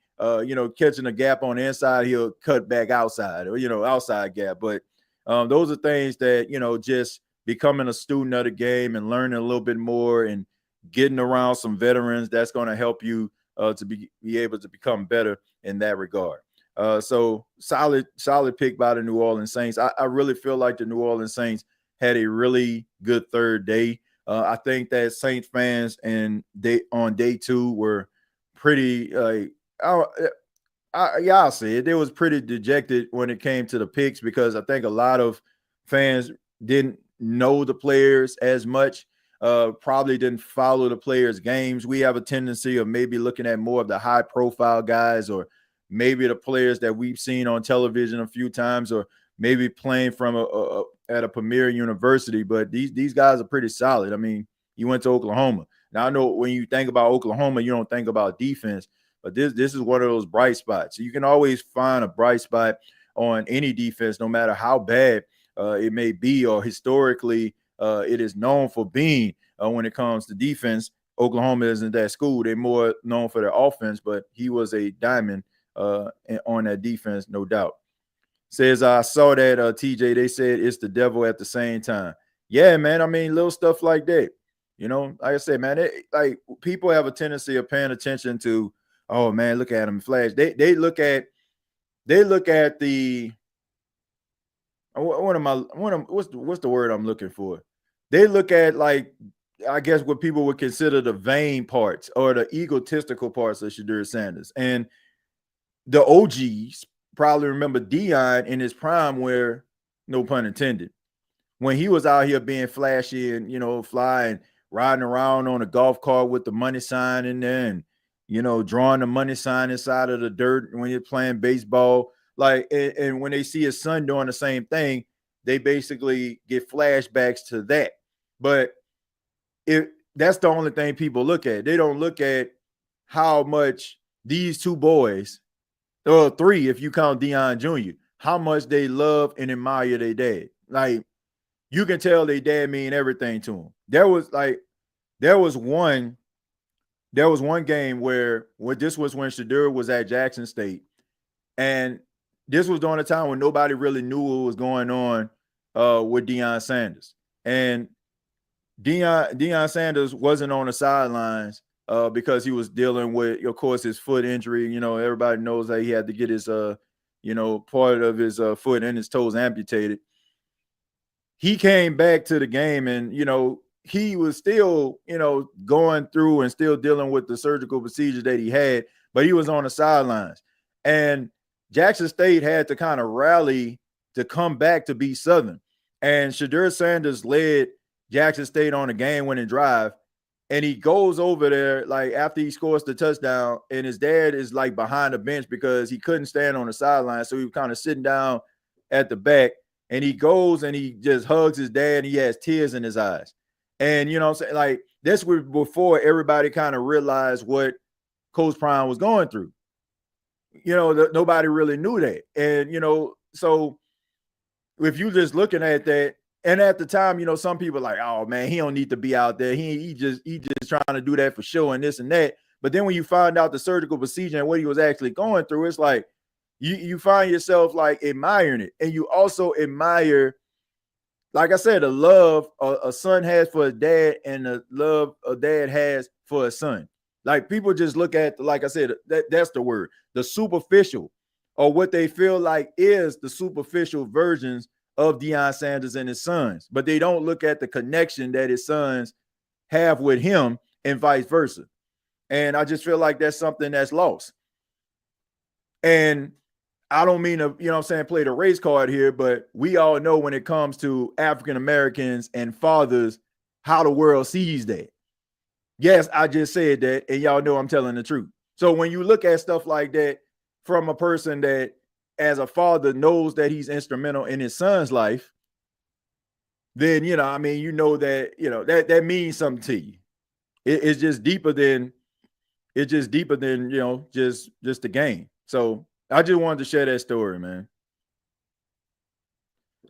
catching a gap on the inside, he'll cut back outside or outside gap. But those are things that just becoming a student of the game and learning a little bit more and getting around some veterans, that's going to help you to be able to become better in that regard. So solid pick by the New Orleans Saints. I really feel like the New Orleans Saints had a really good third day. I think that Saints fans on day 2 were pretty I'll say it. They was pretty dejected when it came to the picks because I think a lot of fans didn't know the players as much. Probably didn't follow the players' games. We have a tendency of maybe looking at more of the high-profile guys, or maybe the players that we've seen on television a few times, or maybe playing from at a premier university. But these guys are pretty solid. I mean, you went to Oklahoma. Now, I know when you think about Oklahoma, you don't think about defense, but this is one of those bright spots. You can always find a bright spot on any defense, no matter how bad it may be, or historically it is known for being. When it comes to defense, Oklahoma isn't that school. They're more known for their offense, but he was a diamond on that defense, no doubt. Says, I saw that, TJ, they said it's the devil at the same time. Yeah, man. I mean, little stuff like that. Like I said, man, like people have a tendency of paying attention to, oh man, look at him flash. They look at the what's the word I'm looking for? They look at, like, I guess what people would consider the vain parts or the egotistical parts of Shadur Sanders. And the OGs probably remember Deion in his prime, where, no pun intended, when he was out here being flashy and, flying, riding around on a golf cart with the money sign in there and, drawing the money sign inside of the dirt when you're playing baseball. Like, and when they see his son doing the same thing, they basically get flashbacks to that. But that's the only thing people look at. They don't look at how much these two boys, or 3 if you count Deion Jr., how much they love and admire their dad. Like, you can tell their dad mean everything to them. There was one game where this was when Shadur was at Jackson State, and this was during a time when nobody really knew what was going on with Deion Sanders. And Deion Sanders wasn't on the sidelines because he was dealing with, of course, his foot injury. Everybody knows that he had to get his, part of his foot and his toes amputated. He came back to the game and, he was still, going through and still dealing with the surgical procedure that he had, but he was on the sidelines. And Jackson State had to kind of rally to come back to beat Southern. And Shadur Sanders led Jackson State on a game-winning drive, and he goes over there, like, after he scores the touchdown, and his dad is, like, behind the bench because he couldn't stand on the sideline, so he was kind of sitting down at the back, and he goes and he just hugs his dad, and he has tears in his eyes. And, what I'm saying, like, this was before everybody kind of realized what Coach Prime was going through. Nobody really knew that. And, so if you just looking at that, and at the time, some people like, oh man, he don't need to be out there. He just trying to do that for show and this and that. But then when you find out the surgical procedure and what he was actually going through, it's like you find yourself like admiring it. And you also admire, like I said, the love a son has for a dad and the love a dad has for a son. Like, people just look at, like I said, that's the word, the superficial, or what they feel like is the superficial versions of Deion Sanders and his sons, but they don't look at the connection that his sons have with him and vice versa. And I just feel like that's something that's lost. And I don't mean to, play the race card here, but we all know when it comes to African Americans and fathers, how the world sees that. Yes, I just said that, and y'all know I'm telling the truth. So when you look at stuff like that from a person that, as a father, knows that he's instrumental in his son's life, then, that, that means something to you. It's just deeper than just the game. So I just wanted to share that story, man.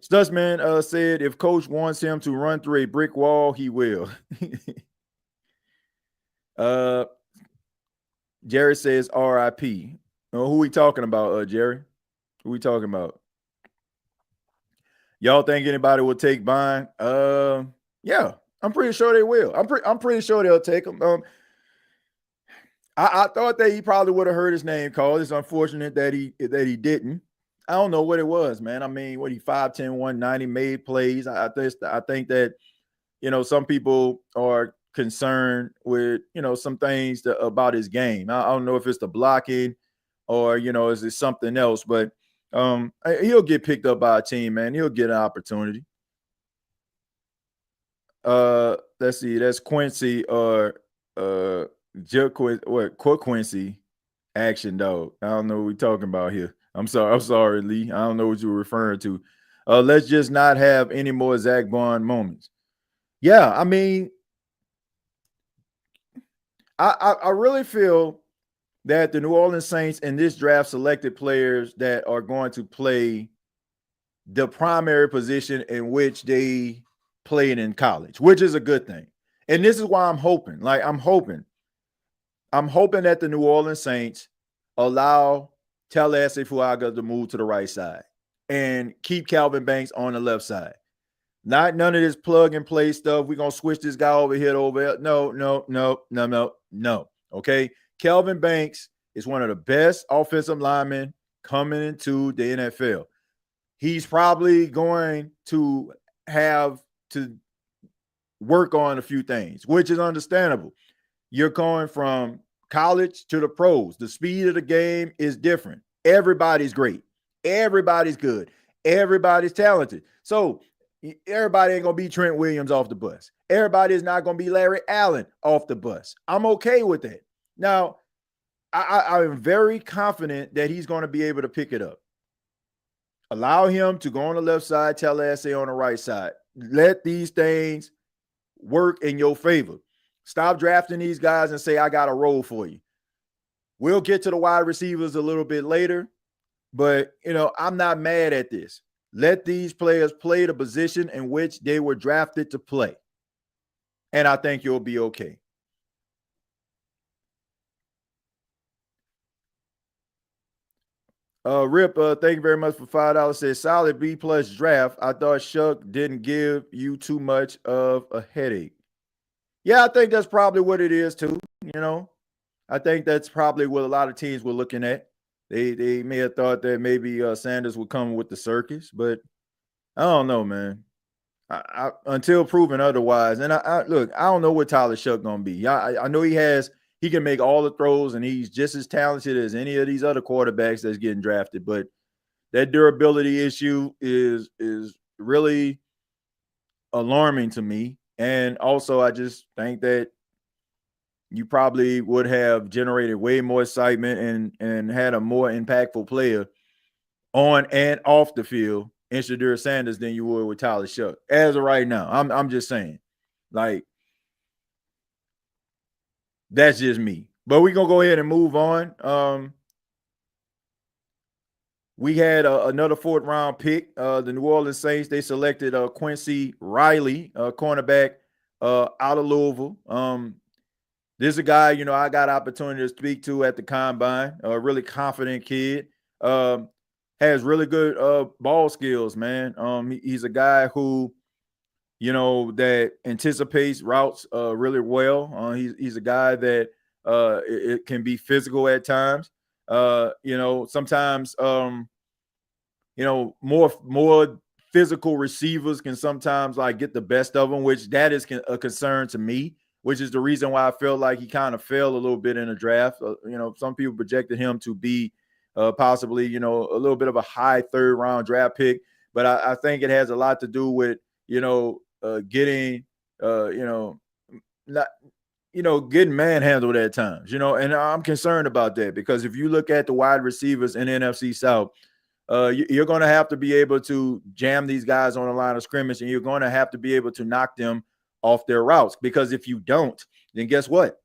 Stutzman said if coach wants him to run through a brick wall, he will. Jerry says RIP. Who we talking about, Jerry? Who we talking about? Y'all think anybody will take Bond? Yeah, I'm pretty sure they will. I'm pretty sure they'll take him. I thought that he probably would have heard his name called. It's unfortunate that he didn't. I don't know what it was, man. I mean, what he 5'10", 190, made plays. I think that, some people are concerned with, some things about his game. I don't know if it's the blocking or, is it something else, but he'll get picked up by a team, man. He'll get an opportunity. Let's see. That's Quincy or Quincy action dog. I don't know what we're talking about here. I'm sorry, Lee. I don't know what you were referring to. Let's just not have any more Zach Bond moments. Yeah, I mean, I really feel that the New Orleans Saints in this draft selected players that are going to play the primary position in which they played in college, which is a good thing. And this is why I'm hoping. I'm hoping that the New Orleans Saints allow Tallahassee Fuaga to move to the right side and keep Kelvin Banks on the left side. Not none of this plug and play stuff. We're going to switch this guy over here to over here. No. Okay. Kelvin Banks is one of the best offensive linemen coming into the NFL. He's probably going to have to work on a few things, which is understandable. You're going from college to the pros. The speed of the game is different. Everybody's great. Everybody's good. Everybody's talented. So everybody ain't going to be Trent Williams off the bus. Everybody is not going to be Larry Allen off the bus. I'm okay with that. Now, I am very confident that he's going to be able to pick it up. Allow him to go on the left side, Tallahassee on the right side. Let these things work in your favor. Stop drafting these guys and say, I got a role for you. We'll get to the wide receivers a little bit later, but, I'm not mad at this. Let these players play the position in which they were drafted to play. And I think you'll be okay. Rip, thank you very much for $5. Says solid B+ draft. I thought Shough didn't give you too much of a headache. Yeah, I think that's probably what it is too. I think that's probably what a lot of teams were looking at. They may have thought that maybe Sanders would come with the circus, but I don't know, man. I until proven otherwise. And I look, I don't know what Tyler Shough gonna be. I know he can make all the throws, and he's just as talented as any of these other quarterbacks that's getting drafted. But that durability issue is really alarming to me. And also, I just think that you probably would have generated way more excitement and had a more impactful player on and off the field in Shadur Sanders than you would with Tyler Shough. As of right now, I'm just saying, that's just me. But we're going to go ahead and move on. We had another 4th round pick. The New Orleans Saints, they selected Quincy Riley, cornerback out of Louisville. This is a guy, I got opportunity to speak to at the combine. A really confident kid. Has really good ball skills, man. He's a guy who, that anticipates routes really well. He's a guy that it can be physical at times. Sometimes more physical receivers can sometimes get the best of them, which that is a concern to me, which is the reason why I feel like he kind of fell a little bit in the draft. Some people projected him to be possibly, a little bit of a high 3rd round draft pick, but I think it has a lot to do with, getting, getting manhandled at times, and I'm concerned about that because if you look at the wide receivers in the NFC South, you're going to have to be able to jam these guys on the line of scrimmage, and you're going to have to be able to knock them off their routes, because if you don't, then guess what?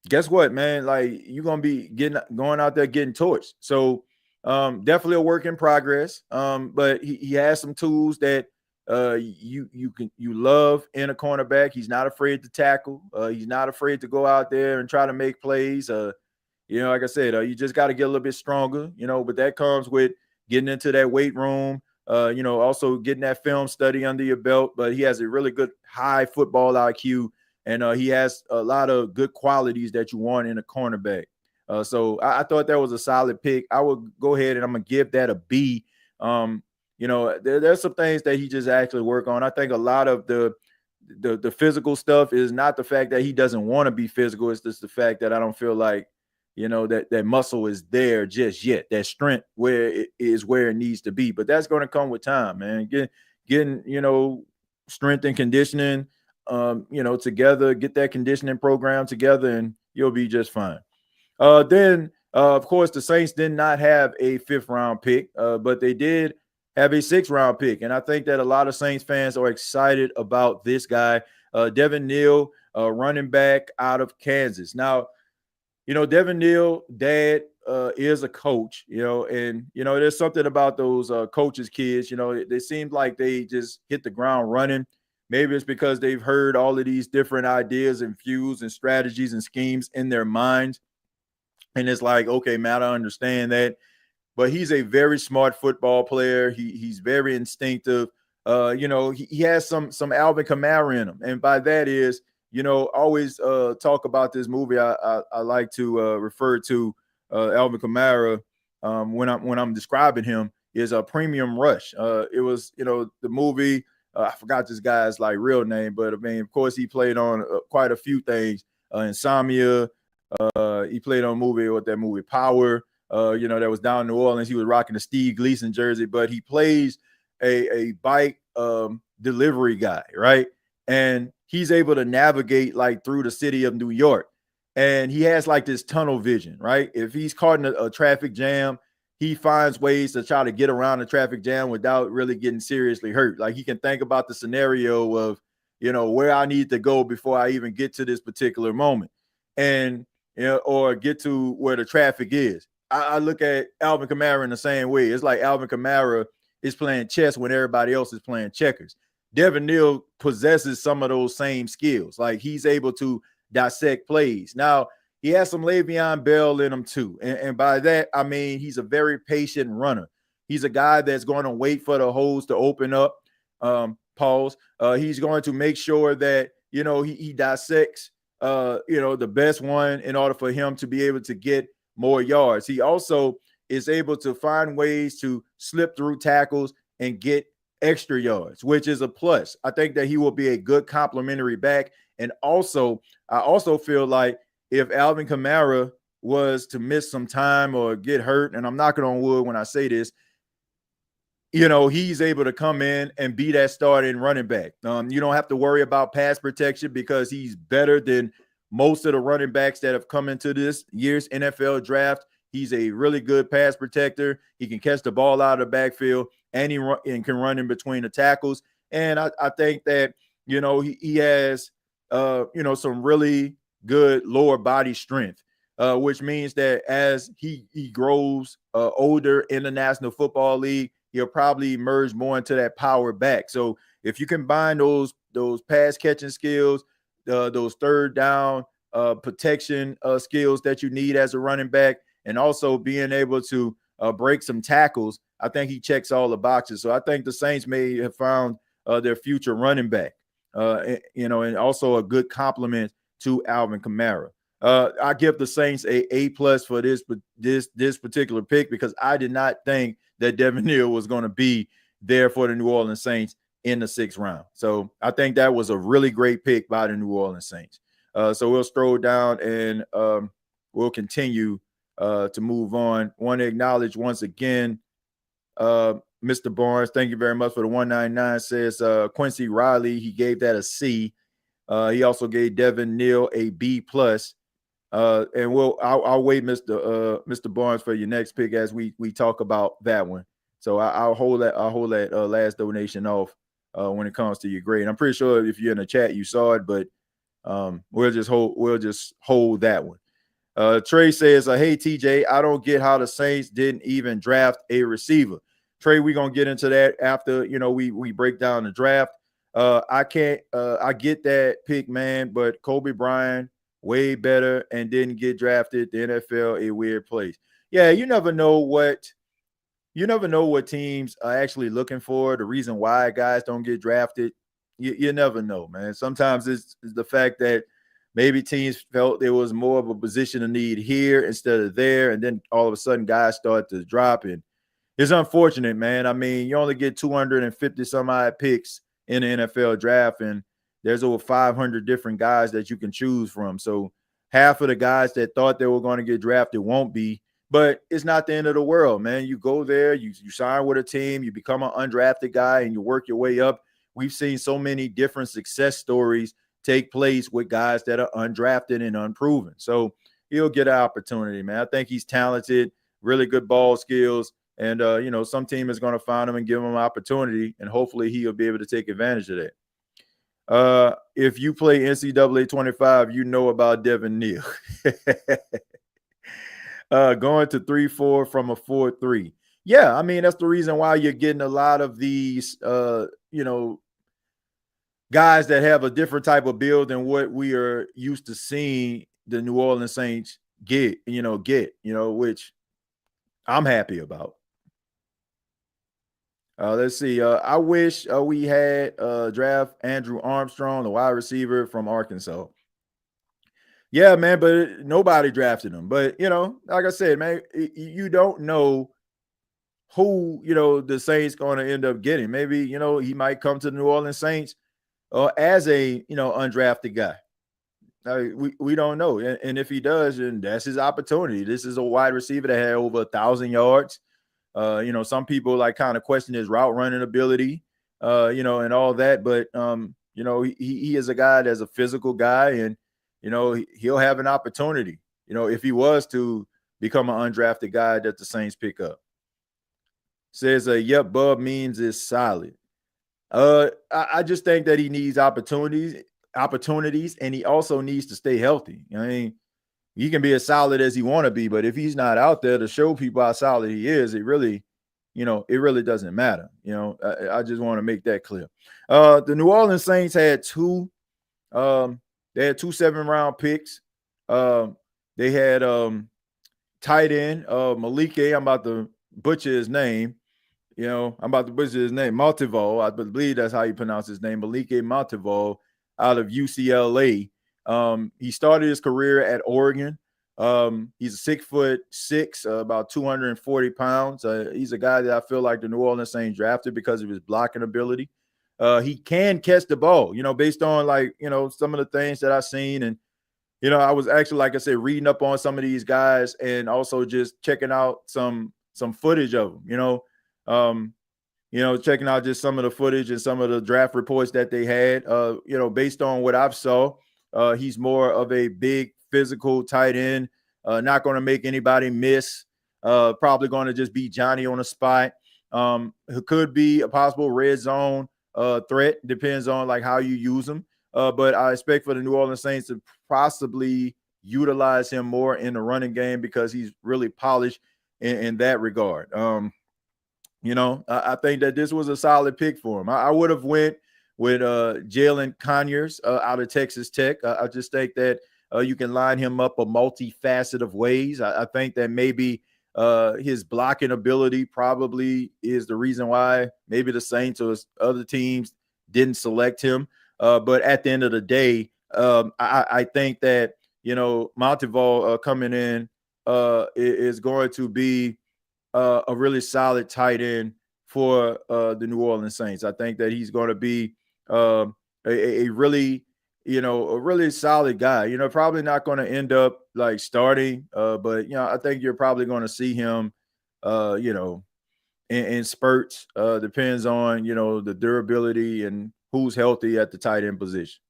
Guess what, man? Like you're gonna be going out there getting torched. So definitely a work in progress. But he has some tools that you love in a cornerback. He's not afraid to tackle. He's not afraid to go out there and try to make plays. Like I said, you just got to get a little bit stronger, but that comes with getting into that weight room, also getting that film study under your belt. But he has a really good high football IQ, and he has a lot of good qualities that you want in a cornerback. So I thought that was a solid pick. I would go ahead and I'm going to give that a B. There's some things that he just actually work on. I think a lot of the physical stuff is not the fact that he doesn't want to be physical. It's just the fact that I don't feel like, that muscle is there just yet. That strength where it needs to be. But that's going to come with time, man. Getting strength and conditioning, together, get that conditioning program together, and you'll be just fine. Then, of course, the Saints did not have a 5th round pick, but they did have a 6th round pick. And I think that a lot of Saints fans are excited about this guy, Devin Neal, running back out of Kansas. Now, Devin Neal, dad, is a coach, and, there's something about those coaches' kids, they seem like they just hit the ground running. Maybe it's because they've heard all of these different ideas and views and strategies and schemes in their minds. And it's like, okay, man, I understand that. But he's a very smart football player. He's very instinctive. He has some Alvin Kamara in him. And by that is, always talk about this movie. I like to refer to Alvin Kamara when I'm describing him is a Premium Rush. It was, the movie. I forgot this guy's real name, but I mean, of course, he played on quite a few things. Insomnia. He played on that movie Power. That was down in New Orleans. He was rocking the Steve Gleason jersey, but he plays a bike delivery guy, right? And he's able to navigate through the city of New York. And he has this tunnel vision, right? If he's caught in a traffic jam, he finds ways to try to get around the traffic jam without really getting seriously hurt. He can think about the scenario of, where I need to go before I even get to this particular moment. And, or get to where the traffic is. I look at Alvin Kamara in the same way. It's like Alvin Kamara is playing chess when everybody else is playing checkers. Devin Neal possesses some of those same skills. He's able to dissect plays. Now, he has some Le'Veon Bell in him too. And by that, I mean, he's a very patient runner. He's a guy that's going to wait for the holes to open up. Pause. He's going to make sure that, he dissects the best one in order for him to be able to get more yards. He also is able to find ways to slip through tackles and get extra yards, which is a plus. I think that he will be a good complementary back. And also, I also feel like if Alvin Kamara was to miss some time or get hurt, and I'm knocking on wood when I say this, he's able to come in and be that starting running back. You don't have to worry about pass protection because he's better than most of the running backs that have come into this year's NFL draft. He's a really good pass protector. He can catch the ball out of the backfield, and he can run in between the tackles. And I think that, he has, some really good lower body strength, which means that as he grows older in the National Football League, he'll probably emerge more into that power back. So if you combine those pass catching skills, those third down protection skills that you need as a running back, and also being able to break some tackles, I think he checks all the boxes. So I think the Saints may have found their future running back, and also a good compliment to Alvin Kamara. I give the Saints A+ for this particular pick because I did not think that Devin Neal was going to be there for the New Orleans Saints in the 6th round. So I think that was a really great pick by the New Orleans Saints. So we'll scroll down and we'll continue to move on. Want to acknowledge once again, Mr. Barnes, thank you very much for the 199. Says Quincy Riley, he gave that a C. He also gave Devin Neal a B+. And I'll wait, Mr. Barnes, for your next pick as we talk about that one. So I'll hold that last donation off when it comes to your grade. I'm pretty sure if you're in the chat you saw it, but We'll just hold that one. Trey says, hey, TJ, I don't get how the Saints didn't even draft a receiver. Trey, we're going to get into that after, we break down the draft. I get that pick, man, but Kobe Bryant, way better and didn't get drafted. The NFL, a weird place. Yeah, you never know what teams are actually looking for, the reason why guys don't get drafted. You never know, man. Sometimes it's the fact that maybe teams felt there was more of a position of need here instead of there, and then all of a sudden guys start to drop in. It's unfortunate, man. I mean, you only get 250 some odd picks in the NFL draft, and there's over 500 different guys that you can choose from. So half of the guys that thought they were going to get drafted won't be, but it's not the end of the world, man. You go there, you sign with a team, you become an undrafted guy, and you work your way up. We've seen so many different success stories take place with guys that are undrafted and unproven. So he'll get an opportunity, man. I think he's talented, really good ball skills. And, some team is going to find him and give him an opportunity, and hopefully he'll be able to take advantage of that. If you play NCAA 25, you know about Devin Neal. Going to 3-4 from a 4-3. Yeah, I mean, that's the reason why you're getting a lot of these, guys that have a different type of build than what we are used to seeing the New Orleans Saints get, which I'm happy about. Let's see. I wish we had draft Andrew Armstrong, the wide receiver from Arkansas. Yeah, man, but nobody drafted him. But, like I said, man, you don't know who, the Saints going to end up getting. Maybe, he might come to the New Orleans Saints as a, undrafted guy. We don't know. And if he does, then that's his opportunity. This is a wide receiver that had over 1,000 yards. Some people kind of question his route running ability, and all that. But, he is a guy that's a physical guy, and, he'll have an opportunity, if he was to become an undrafted guy that the Saints pick up. Says, yep, Bub means is solid. I just think that he needs opportunities, and he also needs to stay healthy. I mean, he can be as solid as he want to be, but if he's not out there to show people how solid he is, it really doesn't matter. I just want to make that clear. The New Orleans Saints had two 7-round picks. They had tight end Malike. I'm about to butcher his name. Maltivo. I believe that's how you pronounce his name. Malike Maltivo out of UCLA. He started his career at Oregon. He's 6'6", about 240 pounds. He's a guy that I feel like the New Orleans Saints drafted because of his blocking ability. He can catch the ball, based on some of the things that I've seen. And, I was actually, like I said, reading up on some of these guys and also just checking out some footage of them, checking out just some of the footage and some of the draft reports that they had, based on what I've saw. He's more of a big physical tight end, not going to make anybody miss, probably going to just be Johnny on the spot. Who could be a possible red zone threat, depends on how you use him. But I expect for the New Orleans Saints to possibly utilize him more in the running game because he's really polished in that regard. I think that this was a solid pick for him. I would have went with Jalen Conyers out of Texas Tech. I just think that you can line him up a multifaceted of ways. I think that maybe his blocking ability probably is the reason why maybe the Saints or other teams didn't select him. But at the end of the day, I think that, Monteval coming in is going to be a really solid tight end for the New Orleans Saints. I think that he's going to be a really, a really solid guy. Probably not going to end up starting, but I think you're probably going to see him, in spurts. Depends on the durability and who's healthy at the tight end position.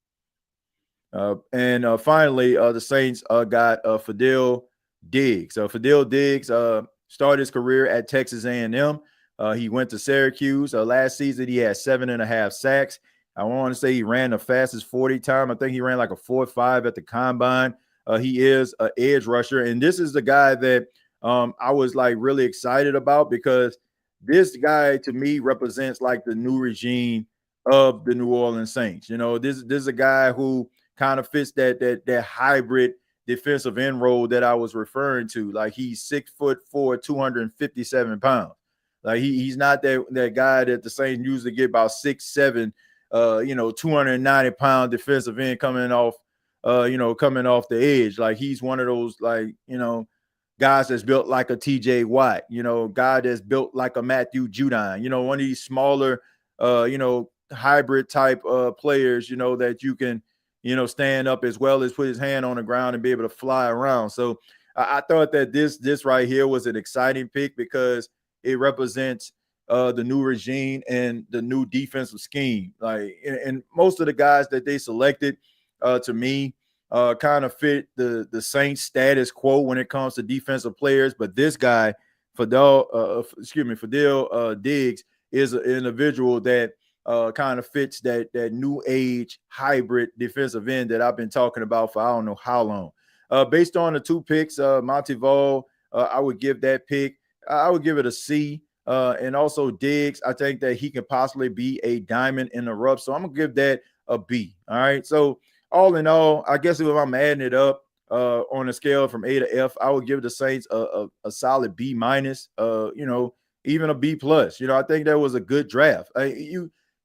And finally, the Saints got Fidel Diggs. So Fidel Diggs started his career at Texas A&M. He went to Syracuse. Last season, he had 7.5 sacks. I want to say he ran the fastest 40 time. I think he ran like a 4.5 at the combine. He is an edge rusher. And this is the guy that I was like really excited about, because this guy to me represents like the new regime of the New Orleans Saints. This is a guy who kind of fits that hybrid defensive end role that I was referring to. Like, he's 6'4", 257 pounds. Like, he's not that guy that the Saints usually get about 6'7", 290-pound defensive end coming off the edge. Like, he's one of those, like, guys that's built like a TJ Watt, guy that's built like a Matthew Judon, one of these smaller, hybrid type players, that you can, stand up as well as put his hand on the ground and be able to fly around. So I thought that this right here was an exciting pick, because it represents the new regime and the new defensive scheme. Like, and most of the guys that they selected, to me, kind of fit the Saints status quo when it comes to defensive players. But this guy, Fadil Diggs, is an individual that kind of fits that new age hybrid defensive end that I've been talking about for I don't know how long. Based on the two picks, Monteval, I would give that pick, I would give it a C. And also Diggs, I think that he can possibly be a diamond in the rough. So I'm going to give that a B. All right. So all in all, I guess if I'm adding it up on a scale from A to F, I would give the Saints a solid B minus, even a B plus. I think that was a good draft.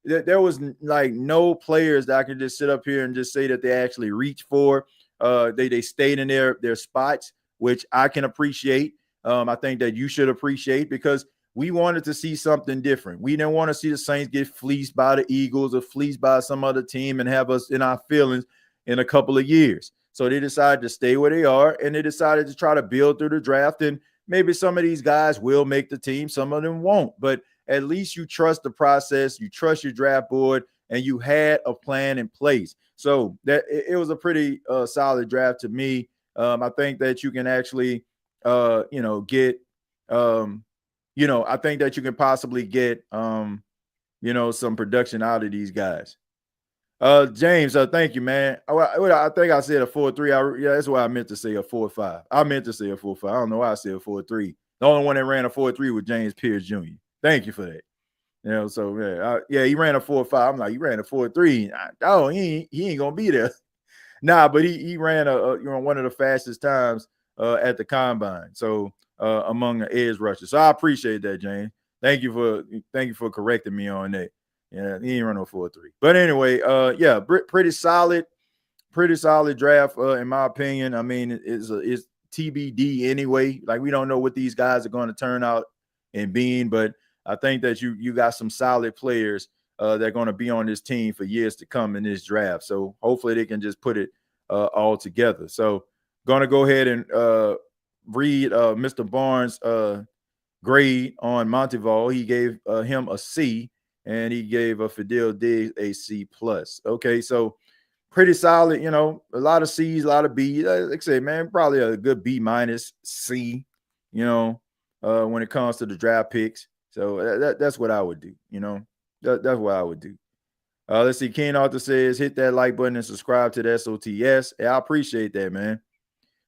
There was like no players that I can just sit up here and just say that they actually reached for. They stayed in their spots, which I can appreciate. I think that you should appreciate, because we wanted to see something different. We didn't want to see the Saints get fleeced by the Eagles or fleeced by some other team and have us in our feelings in a couple of years. So they decided to stay where they are, and they decided to try to build through the draft. And maybe some of these guys will make the team, some of them won't. But at least you trust the process, you trust your draft board, and you had a plan in place. So that it was a pretty solid draft to me. I think that you can actually, get I think that you can possibly get, some production out of these guys. James, thank you, man. I think I said a 4.3. That's what I meant to say, a 4.5. I meant to say a 4.5. I don't know why I said a 4.3. The only one that ran a 4.3 was James Pierce Jr. Thank you for that. So he ran a 4.5. I'm like, you ran a 4.3. Oh, he ain't gonna be there. Nah, but he ran one of the fastest times at the combine. So among the edge rushers. So I appreciate that, James. Thank you for correcting me on that. Yeah, he ain't run no 4.3. But anyway, pretty solid draft in my opinion. I mean, it's TBD anyway. Like, we don't know what these guys are going to turn out and being, but I think that you got some solid players that are going to be on this team for years to come in this draft. So hopefully they can just put it all together. So going to go ahead and read Mr. Barnes' grade on Monteval. He gave him a C, and he gave Fadil Diggs a C plus. Okay, so pretty solid. A lot of C's, a lot of B's. Like I say, man, probably a good B minus C. When it comes to the draft picks. So that's what I would do. That's what I would do. Let's see. Ken Arthur says, hit that like button and subscribe to the SOTS. Yeah, I appreciate that, man.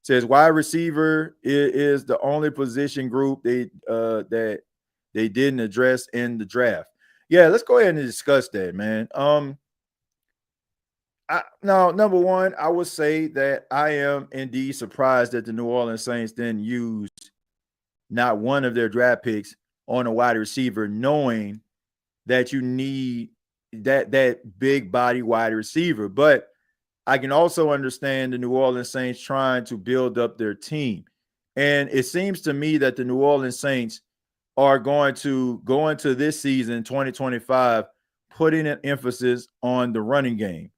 Says wide receiver is the only position group that they didn't address in the draft. Yeah, let's go ahead and discuss that, man. Now, number one, I would say that I am indeed surprised that the New Orleans Saints didn't use not one of their draft picks on a wide receiver, knowing that you need that big body wide receiver. But I can also understand the New Orleans Saints trying to build up their team. And it seems to me that the New Orleans Saints are going to go into this season, 2025, putting an emphasis on the running game.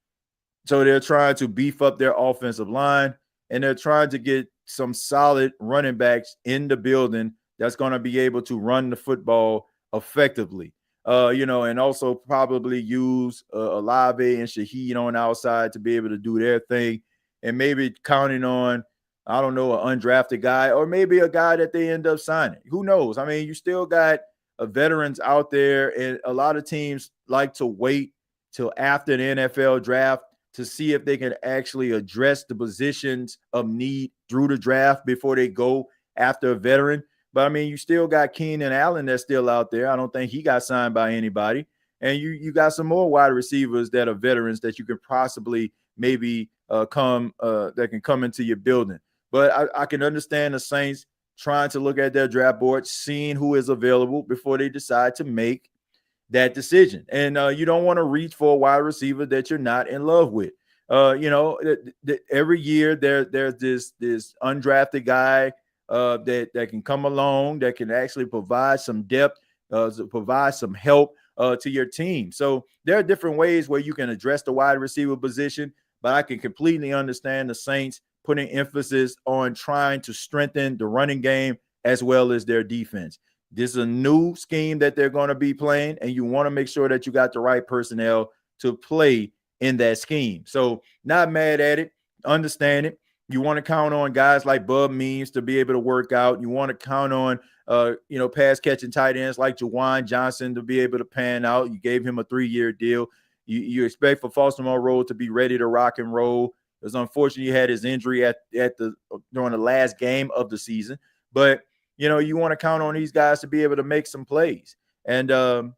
So they're trying to beef up their offensive line, and they're trying to get some solid running backs in the building that's going to be able to run the football effectively. And also probably use Olave and Shough on outside to be able to do their thing, and maybe counting on, I don't know, an undrafted guy, or maybe a guy that they end up signing. Who knows? I mean, you still got veterans out there, and a lot of teams like to wait till after the NFL draft to see if they can actually address the positions of need through the draft before they go after a veteran. But I mean, you still got Keenan Allen that's still out there. I don't think he got signed by anybody. And you got some more wide receivers that are veterans that you can possibly maybe that can come into your building. But I can understand the Saints trying to look at their draft board, seeing who is available before they decide to make that decision. And you don't want to reach for a wide receiver that you're not in love with. Every year there's this undrafted guy that can come along, that can actually provide some depth, provide some help to your team. So there are different ways where you can address the wide receiver position, but I can completely understand the Saints putting emphasis on trying to strengthen the running game as well as their defense. This is a new scheme that they're going to be playing, and you want to make sure that you got the right personnel to play in that scheme. So not mad at it, understand it. You want to count on guys like Bub Means to be able to work out. You want to count on, pass catching tight ends like Jawan Johnson to be able to pan out. You gave him a 3-year deal. You expect for Foster Moreau to be ready to rock and roll. It was unfortunate he had his injury during the last game of the season, but you want to count on these guys to be able to make some plays. And like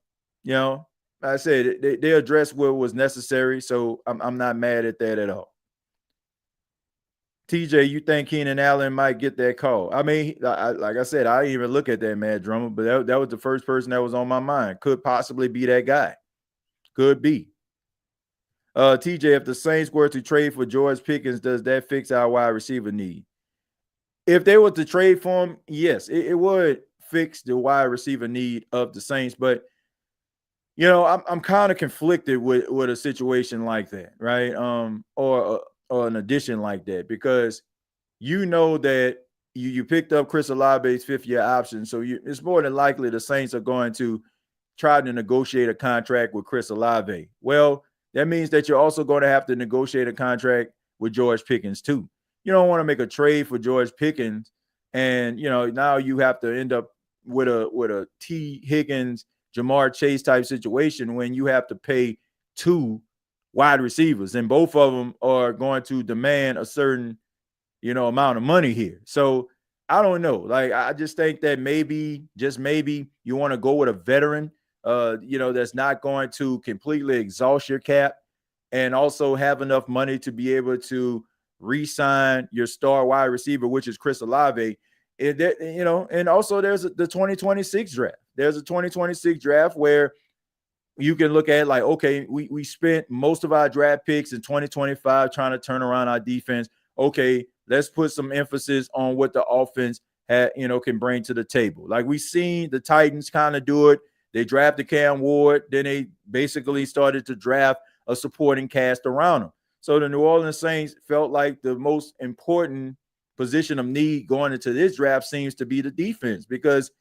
I said, they addressed what was necessary, so I'm not mad at that at all. TJ, you think Keenan Allen might get that call? I mean, like I said, I didn't even look at that Mad Drummer, but that was the first person that was on my mind. Could possibly be that guy. Could be. TJ, if the Saints were to trade for George Pickens, does that fix our wide receiver need? If they were to trade for him, yes, it would fix the wide receiver need of the Saints. But, I'm kind of conflicted with a situation like that, right? Or an addition like that, because that you picked up Chris Olave's 5th-year option. So it's more than likely the Saints are going to try to negotiate a contract with Chris Olave. Well, that means that you're also going to have to negotiate a contract with George Pickens too. You don't want to make a trade for George Pickens and, now you have to end up with a T. Higgins, Jamar Chase type situation when you have to pay 2 wide receivers and both of them are going to demand a certain, amount of money here. So I don't know. Like, I just think that maybe, just maybe, you want to go with a veteran, that's not going to completely exhaust your cap and also have enough money to be able to re-sign your star wide receiver, which is Chris Olave. And also there's the 2026 draft. There's a 2026 draft where you can look at like, okay, we spent most of our draft picks in 2025 trying to turn around our defense. Okay, let's put some emphasis on what the offense can bring to the table. Like we seen the Titans kind of do it. They drafted Cam Ward, then they basically started to draft a supporting cast around him. So the New Orleans Saints felt like the most important position of need going into this draft seems to be the defense, because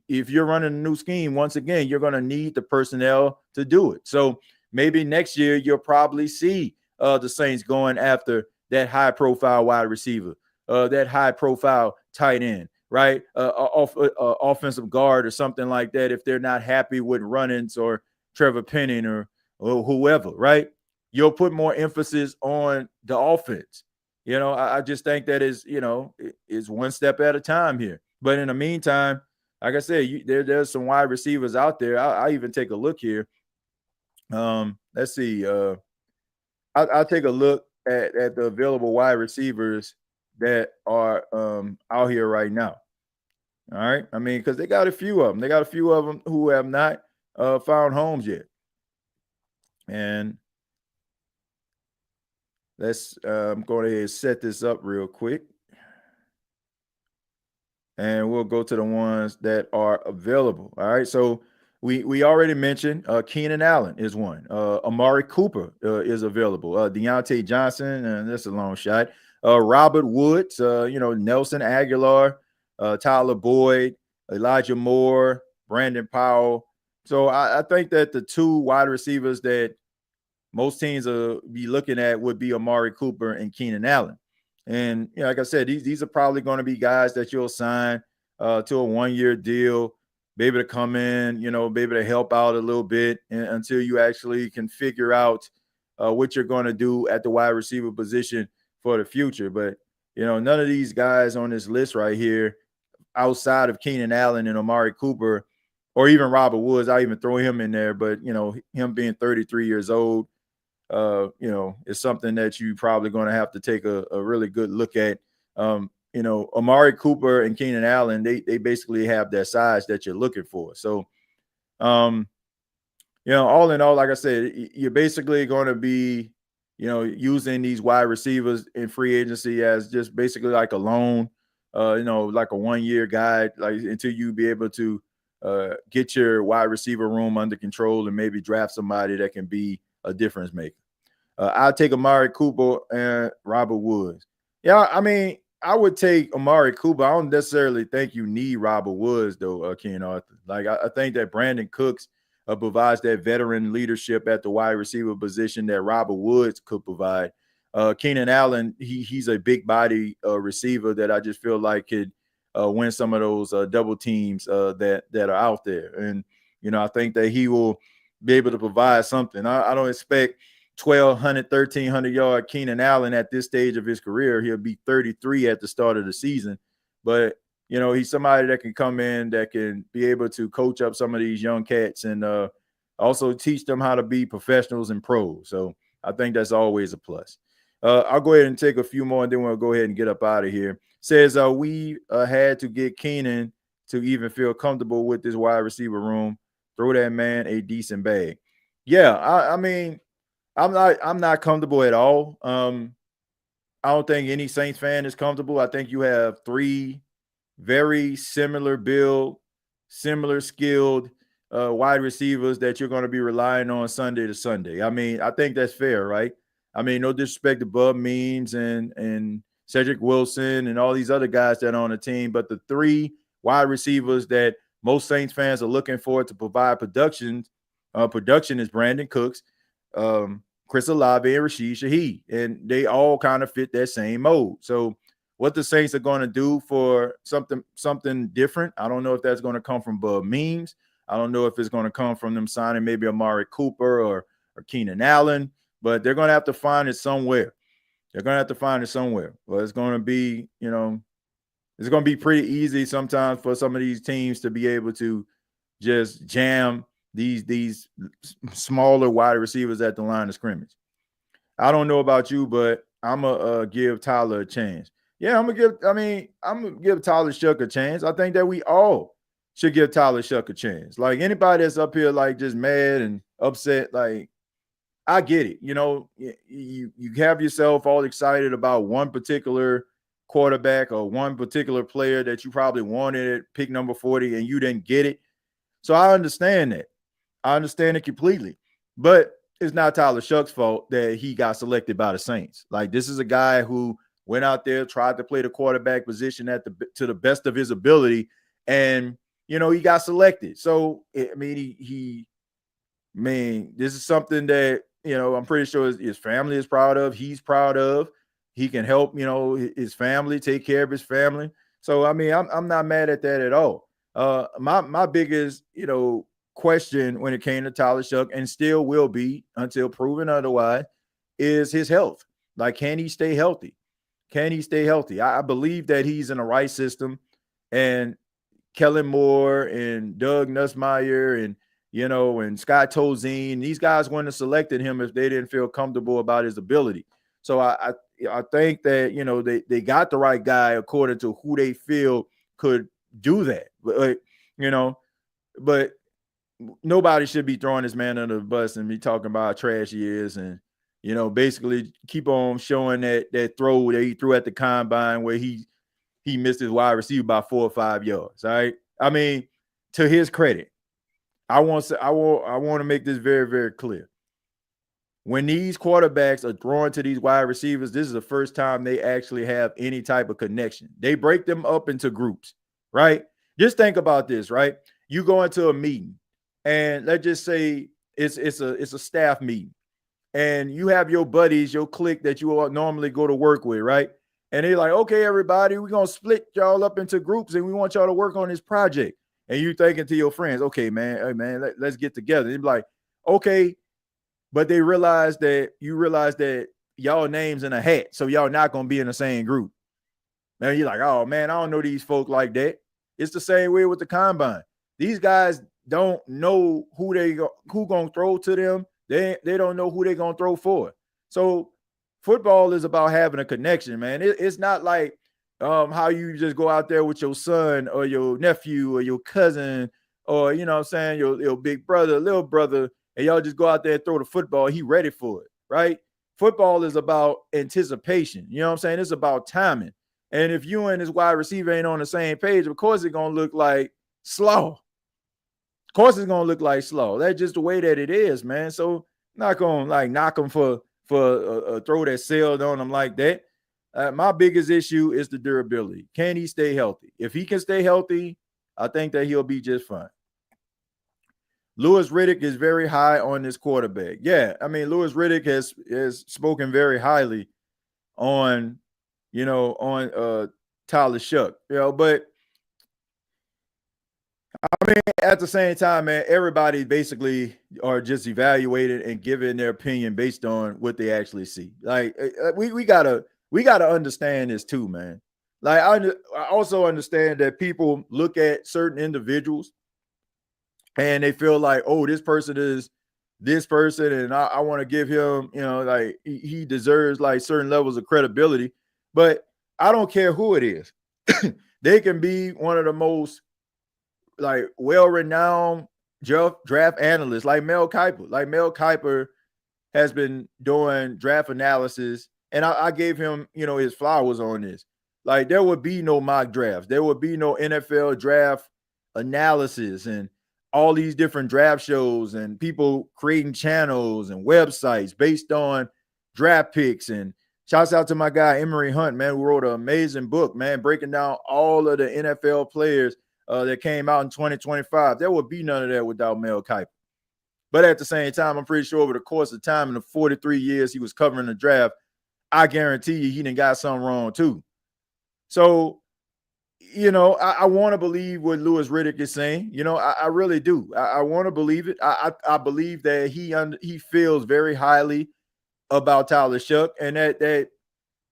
if you're running a new scheme, once again, you're going to need the personnel to do it. So maybe next year you'll probably see the Saints going after that high-profile wide receiver, that high-profile tight end, right? Offensive guard or something like that if they're not happy with Runnings or Trevor Penning or whoever, right? You'll put more emphasis on the offense. I just think that is one step at a time here. But in the meantime, like I said, there's some wide receivers out there. I'll even take a look here. Let's see. I'll take a look at the available wide receivers that are out here right now. All right. I mean, because they got a few of them. They got a few of them who have not found homes yet. And let's I'm going to ahead and set this up real quick. And we'll go to the ones that are available. All right. So we already mentioned Keenan Allen is one. Amari Cooper is available. Deontay Johnson, and that's a long shot. Robert Woods, Nelson Aguilar, Tyler Boyd, Elijah Moore, Brandon Powell. So I think that the 2 wide receivers that most teams will be looking at would be Amari Cooper and Keenan Allen. And like I said, these are probably going to be guys that you'll sign to a 1-year deal. be able to come in, be able to help out a little bit until you actually can figure out what you're going to do at the wide receiver position for the future. But, none of these guys on this list right here, outside of Keenan Allen and Amari Cooper, or even Robert Woods, I even throw him in there. But, him being 33 years old, is something that you probably going to have to take a really good look at. Amari Cooper and Keenan Allen, they basically have that size that you're looking for. So, all in all, like I said, you're basically going to be, using these wide receivers in free agency as just basically like a loan, like a 1-year guide, like until you be able to get your wide receiver room under control and maybe draft somebody that can be a difference maker. I'll take Amari Cooper and Robert Woods. Yeah, I mean, I would take Amari Cooper. I don't necessarily think you need Robert Woods, though, Ken Arthur. Like, I think that Brandon Cooks provides that veteran leadership at the wide receiver position that Robert Woods could provide. Keenan Allen, he's a big body receiver that I just feel like could win some of those double teams that are out there. And, I think that he will be able to provide something. I don't expect 1,200, 1,300 yard Keenan Allen at this stage of his career. He'll be 33 at the start of the season. But, he's somebody that can come in that can be able to coach up some of these young cats and also teach them how to be professionals and pros. So I think that's always a plus. I'll go ahead and take a few more, and then we'll go ahead and get up out of here. Says we had to get Keenan to even feel comfortable with this wide receiver room. Throw that man a decent bag. Yeah, I mean, I'm not comfortable at all. I don't think any Saints fan is comfortable. I think you have 3 very similar build, similar skilled wide receivers that you're going to be relying on Sunday to Sunday. I mean, I think that's fair, right? I mean, no disrespect to Bub Means and Cedric Wilson and all these other guys that are on the team, but the 3 wide receivers that most Saints fans are looking for to provide production is Brandon Cooks, Chris Olave, and Rashid Shaheed, and they all kind of fit that same mold. So what the Saints are going to do for something different, I don't know if that's going to come from Bub Means. I don't know if it's going to come from them signing maybe Amari Cooper or Keenan Allen, but they're going to have to find it somewhere. Well, it's going to be, it's going to be pretty easy sometimes for some of these teams to be able to just jam these smaller wide receivers at the line of scrimmage. I don't know about you, but I'm gonna give Tyler a chance. Yeah, I'm gonna give Tyler Shough a chance. I think that we all should give Tyler Shough a chance. Like, anybody that's up here like just mad and upset, like, I get it. You have yourself all excited about one particular quarterback or one particular player that you probably wanted at pick number 40 and you didn't get it. So I understand that. I understand it completely. But it's not Tyler Shough's fault that he got selected by the Saints. Like, this is a guy who went out there, tried to play the quarterback position to the best of his ability, and he got selected. So I mean, this is something that I'm pretty sure his family is proud of. He's proud of. He can help his family, take care of his family. So I mean, I'm not mad at that at all. My biggest question when it came to Tyler Shough, and still will be until proven otherwise, is his health. Like, can he stay healthy? I believe that he's in the right system, and Kellen Moore and Doug Nussmeier and Scott Tolzien, these guys wouldn't have selected him if they didn't feel comfortable about his ability. So I think that they got the right guy according to who they feel could do that. But nobody should be throwing this man under the bus and be talking about how trash he is, and basically keep on showing that throw that he threw at the combine where he missed his wide receiver by 4 or 5 yards. All right. I mean, to his credit, I want to make this very, very clear. When these quarterbacks are throwing to these wide receivers, this is the first time they actually have any type of connection. They break them up into groups, right? Just think about this, right? You go into a meeting, and let's just say it's a staff meeting, and you have your buddies, your clique that you all normally go to work with, right? And they're like, okay, everybody, we're going to split y'all up into groups, and we want y'all to work on this project. and you thinking to your friends, okay, man, hey, man, let's get together. They'd be like, okay, but you realize that y'all names in a hat, so y'all not gonna be in the same group. Man, you're like, oh man, I don't know these folk like that. It's the same way with the combine. These guys don't know who gonna throw to them. They don't know who they're gonna throw for. So football is about having a connection, man. It's not like how you just go out there with your son or your nephew or your cousin or you know what I'm saying, your big brother, little brother, and y'all just go out there and throw the football. He ready for it, right? Football is about anticipation. You know what I'm saying? It's about timing. And if you and this wide receiver ain't on the same page, of course it's gonna look like slaw. Of course it's gonna look like slaw. That's just the way that it is, man. So not gonna like knock him for a throw that sailed on him like that. My biggest issue is the durability. Can he stay healthy? If he can stay healthy, I think that he'll be just fine. Louis Riddick is very high on this quarterback. Yeah, I mean, Louis Riddick has spoken very highly on, Tyler Shough, but I mean, at the same time, man, everybody basically are just evaluated and giving their opinion based on what they actually see. Like we gotta understand this too, man. Like I also understand that people look at certain individuals and they feel like, oh, this person is this person, and I want to give him, like he deserves like certain levels of credibility. But I don't care who it is. They can be one of the most like well-renowned draft analysts, like Mel Kiper. Like Mel Kiper has been doing draft analysis, and I gave him, his flowers on this. Like there would be no mock drafts, there would be no NFL draft analysis, and all these different draft shows, and people creating channels and websites based on draft picks. And shouts out to my guy Emery Hunt, man, who wrote an amazing book, man, breaking down all of the NFL players that came out in 2025. There would be none of that without Mel Kiper. But at the same time, I'm pretty sure over the course of time in the 43 years he was covering the draft, I guarantee you he done got something wrong too. So, I want to believe what Louis Riddick is saying. I really do. I want to believe it. I believe that he feels very highly about Tyler Shough, and that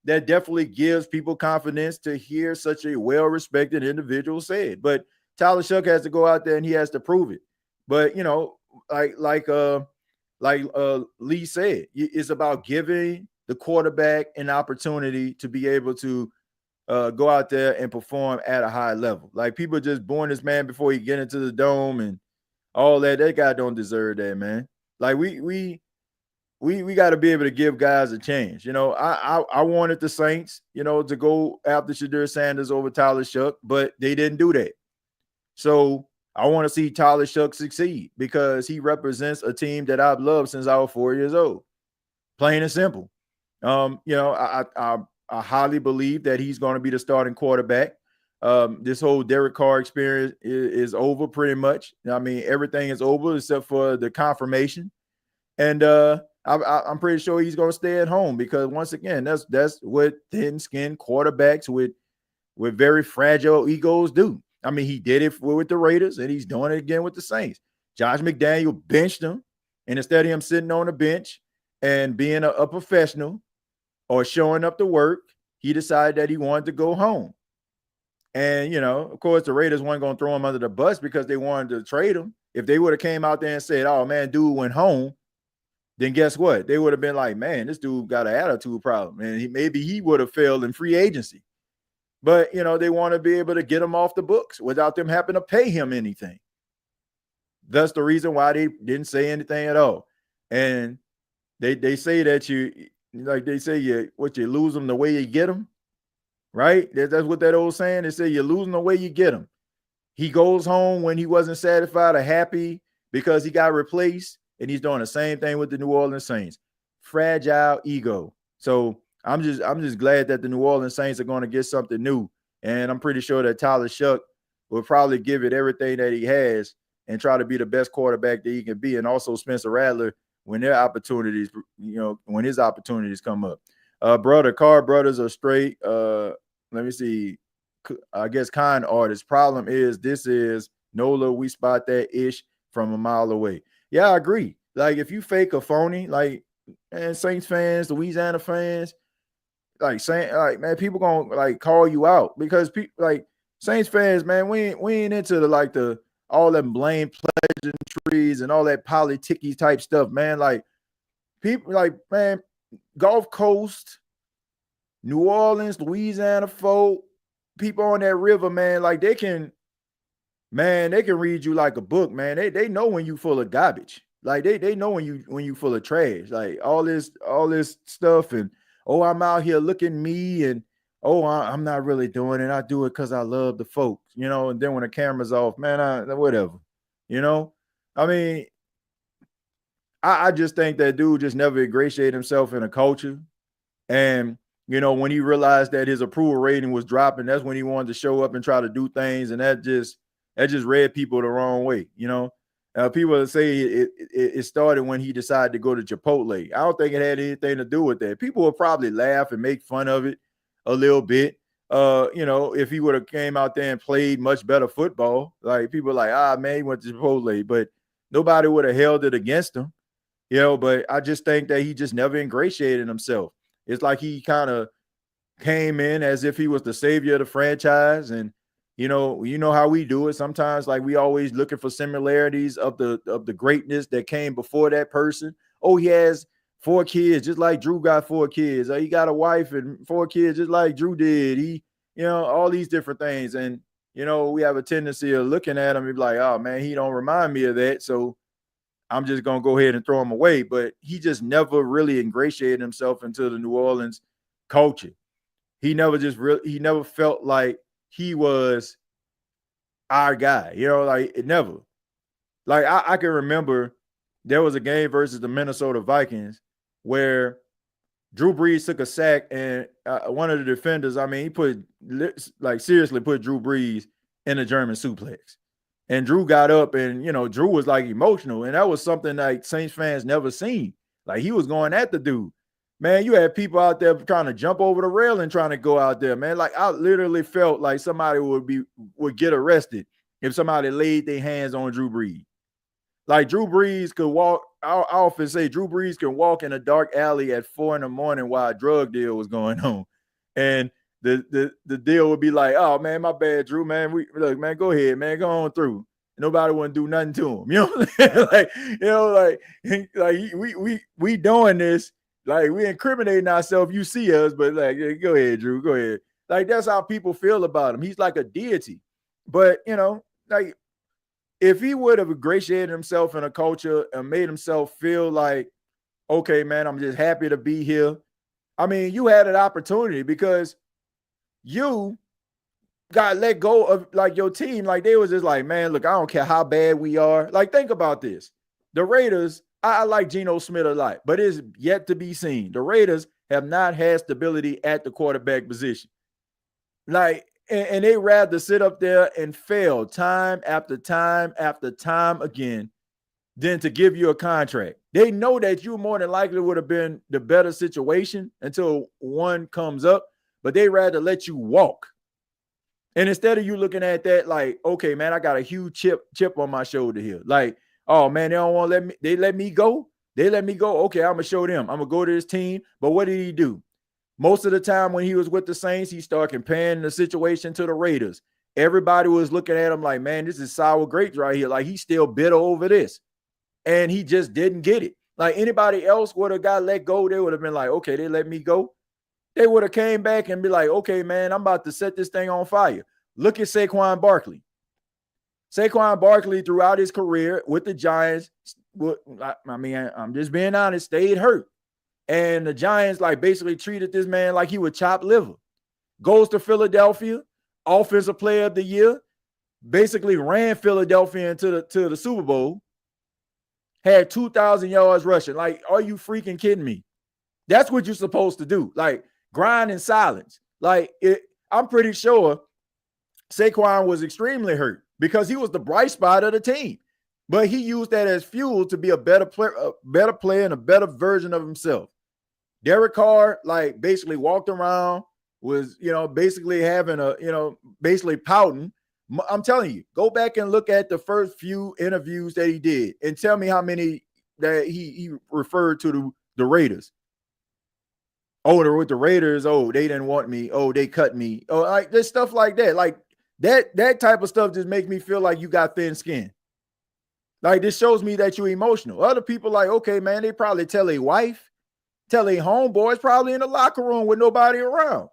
definitely gives people confidence to hear such a well-respected individual say it. But Tyler Shough has to go out there and he has to prove it. But like Lee said, it's about giving the quarterback an opportunity to be able to go out there and perform at a high level. Like people just booing this man before he get into the dome and all that. That guy don't deserve that, man. Like we got to be able to give guys a chance. I wanted the Saints, to go after Deion Sanders over Tyler Shough, but they didn't do that. So I want to see Tyler Shough succeed because he represents a team that I've loved since I was 4 years old. Plain and simple. I highly believe that he's going to be the starting quarterback. This whole Derek Carr experience is over pretty much. I mean, everything is over except for the confirmation. And I'm pretty sure he's going to stay at home because once again, that's what thin-skinned quarterbacks with very fragile egos do. I mean, he did it with the Raiders, and he's doing it again with the Saints. Josh McDaniel benched him, and instead of him sitting on the bench and being a professional or showing up to work, he decided that he wanted to go home. And, of course, the Raiders weren't going to throw him under the bus because they wanted to trade him. If they would have came out there and said, oh, man, dude went home, then guess what? They would have been like, man, this dude got an attitude problem. And maybe he would have failed in free agency. But, they want to be able to get him off the books without them having to pay him anything. That's the reason why they didn't say anything at all. And they say that you lose them the way you get them, right? That's what that old saying. They say you lose them the way you get them. He goes home when he wasn't satisfied or happy because he got replaced, and he's doing the same thing with the New Orleans Saints. Fragile ego. So I'm just glad that the New Orleans Saints are going to get something new, and I'm pretty sure that Tyler Shough will probably give it everything that he has and try to be the best quarterback that he can be, and also Spencer Rattler when their opportunities, when his opportunities come up. Carr brothers are straight. Let me see. I guess kind artist. Problem is, this is NOLA, we spot that ish from a mile away. Yeah, I agree. Like, if you fake a phony, like, and Saints fans, Louisiana fans, like saying, like, man, people gonna like call you out because people like Saints fans, man, we ain't into the all them blame pleasantries and all that politicky type stuff, man. Like, people like, man, Gulf Coast, New Orleans, Louisiana folk, people on that river, man, like they can read you like a book, man. They know when you full of garbage. Like they know when you full of trash. Like all this stuff and oh, I'm out here looking me and oh, I'm not really doing it. I do it because I love the folks, you know. And then when the camera's off, man, whatever, you know. I mean, I just think that dude just never ingratiated himself in a culture. And, you know, when he realized that his approval rating was dropping, that's when he wanted to show up and try to do things. And that just read people the wrong way, you know. People say it started when he decided to go to Chipotle. I don't think it had anything to do with that. People will probably laugh and make fun of it a little bit. You know, if he would have came out there and played much better football, like people are like, man, he went to Chipotle, but nobody would have held it against him. You know, but I just think that he just never ingratiated himself. It's like he kind of came in as if he was the savior of the franchise. And, you know how we do it. Sometimes, like, we always looking for similarities of the greatness that came before that person. Oh, he has 4 kids, just like Drew got 4 kids. He got a wife and 4 kids, just like Drew did. He, you know, all these different things. And, you know, we have a tendency of looking at him and be like, oh, man, he don't remind me of that. So I'm just going to go ahead and throw him away. But he just never really ingratiated himself into the New Orleans culture. He never felt like he was our guy, you know, like it never. Like I can remember there was a game versus the Minnesota Vikings where Drew Brees took a sack and one of the defenders, I mean, he seriously put Drew Brees in a German suplex. And Drew got up and, you know, Drew was like emotional. And that was something like Saints fans never seen. Like he was going at the dude. Man, you had people out there trying to jump over the railing trying to go out there, man. Like I literally felt like somebody would get arrested if somebody laid their hands on Drew Brees. Like Drew Brees could walk. I often say Drew Brees can walk in a dark alley at 4 a.m. while a drug deal was going on. And the deal would be like, oh man, my bad, Drew, man. Look, man, go ahead, man, go on through. Nobody wouldn't do nothing to him. You know what I'm saying? Like, you know, like we doing this, like we incriminating ourselves. You see us, but like, go ahead, Drew, go ahead. Like that's how people feel about him. He's like a deity. But you know, like if he would have ingratiated himself in a culture and made himself feel like, okay, man, I'm just happy to be here. I mean, you had an opportunity because you got let go of like your team. Like they was just like, man, look, I don't care how bad we are. Like, think about this. The Raiders, I like Geno Smith a lot, but it's yet to be seen. The Raiders have not had stability at the quarterback position. Like, and they rather sit up there and fail time after time after time again than to give you a contract. They know that you more than likely would have been the better situation until one comes up, but they rather let you walk. And instead of you looking at that like, okay, man, I got a huge chip on my shoulder here. Like, oh man, they don't want to let me go. They let me go. Okay, I'm gonna show them. I'm gonna go to this team. But what did he do? Most of the time when he was with the Saints, he started comparing the situation to the Raiders. Everybody was looking at him like, man, this is sour grapes right here. Like he's still bitter over this. And he just didn't get it. Like anybody else would have got let go. They would have been like, okay, they let me go. They would have came back and be like, okay, man, I'm about to set this thing on fire. Look at Saquon Barkley. Saquon Barkley throughout his career with the Giants, I mean, I'm just being honest, stayed hurt. And the Giants like basically treated this man like he would chop liver. Goes to Philadelphia, offensive player of the year, basically ran Philadelphia into the Super Bowl, had 2,000 yards rushing. Like, are you freaking kidding me? That's what you're supposed to do. Like, grind in silence. Like, I'm pretty sure Saquon was extremely hurt because he was the bright spot of the team. But he used that as fuel to be a better player and a better version of himself. Derek Carr, like, basically walked around, was, you know, basically having basically pouting I'm telling you, go back and look at the first few interviews that he did and tell me how many that he referred to the Raiders. Oh, they're with the Raiders. Oh, they didn't want me. Oh, they cut me. Oh, like there's stuff like that. Like that type of stuff just makes me feel like you got thin skin. Like this shows me that you're emotional. Other people like, okay, man, they probably tell a wife, tell a homeboys probably in the locker room with nobody around.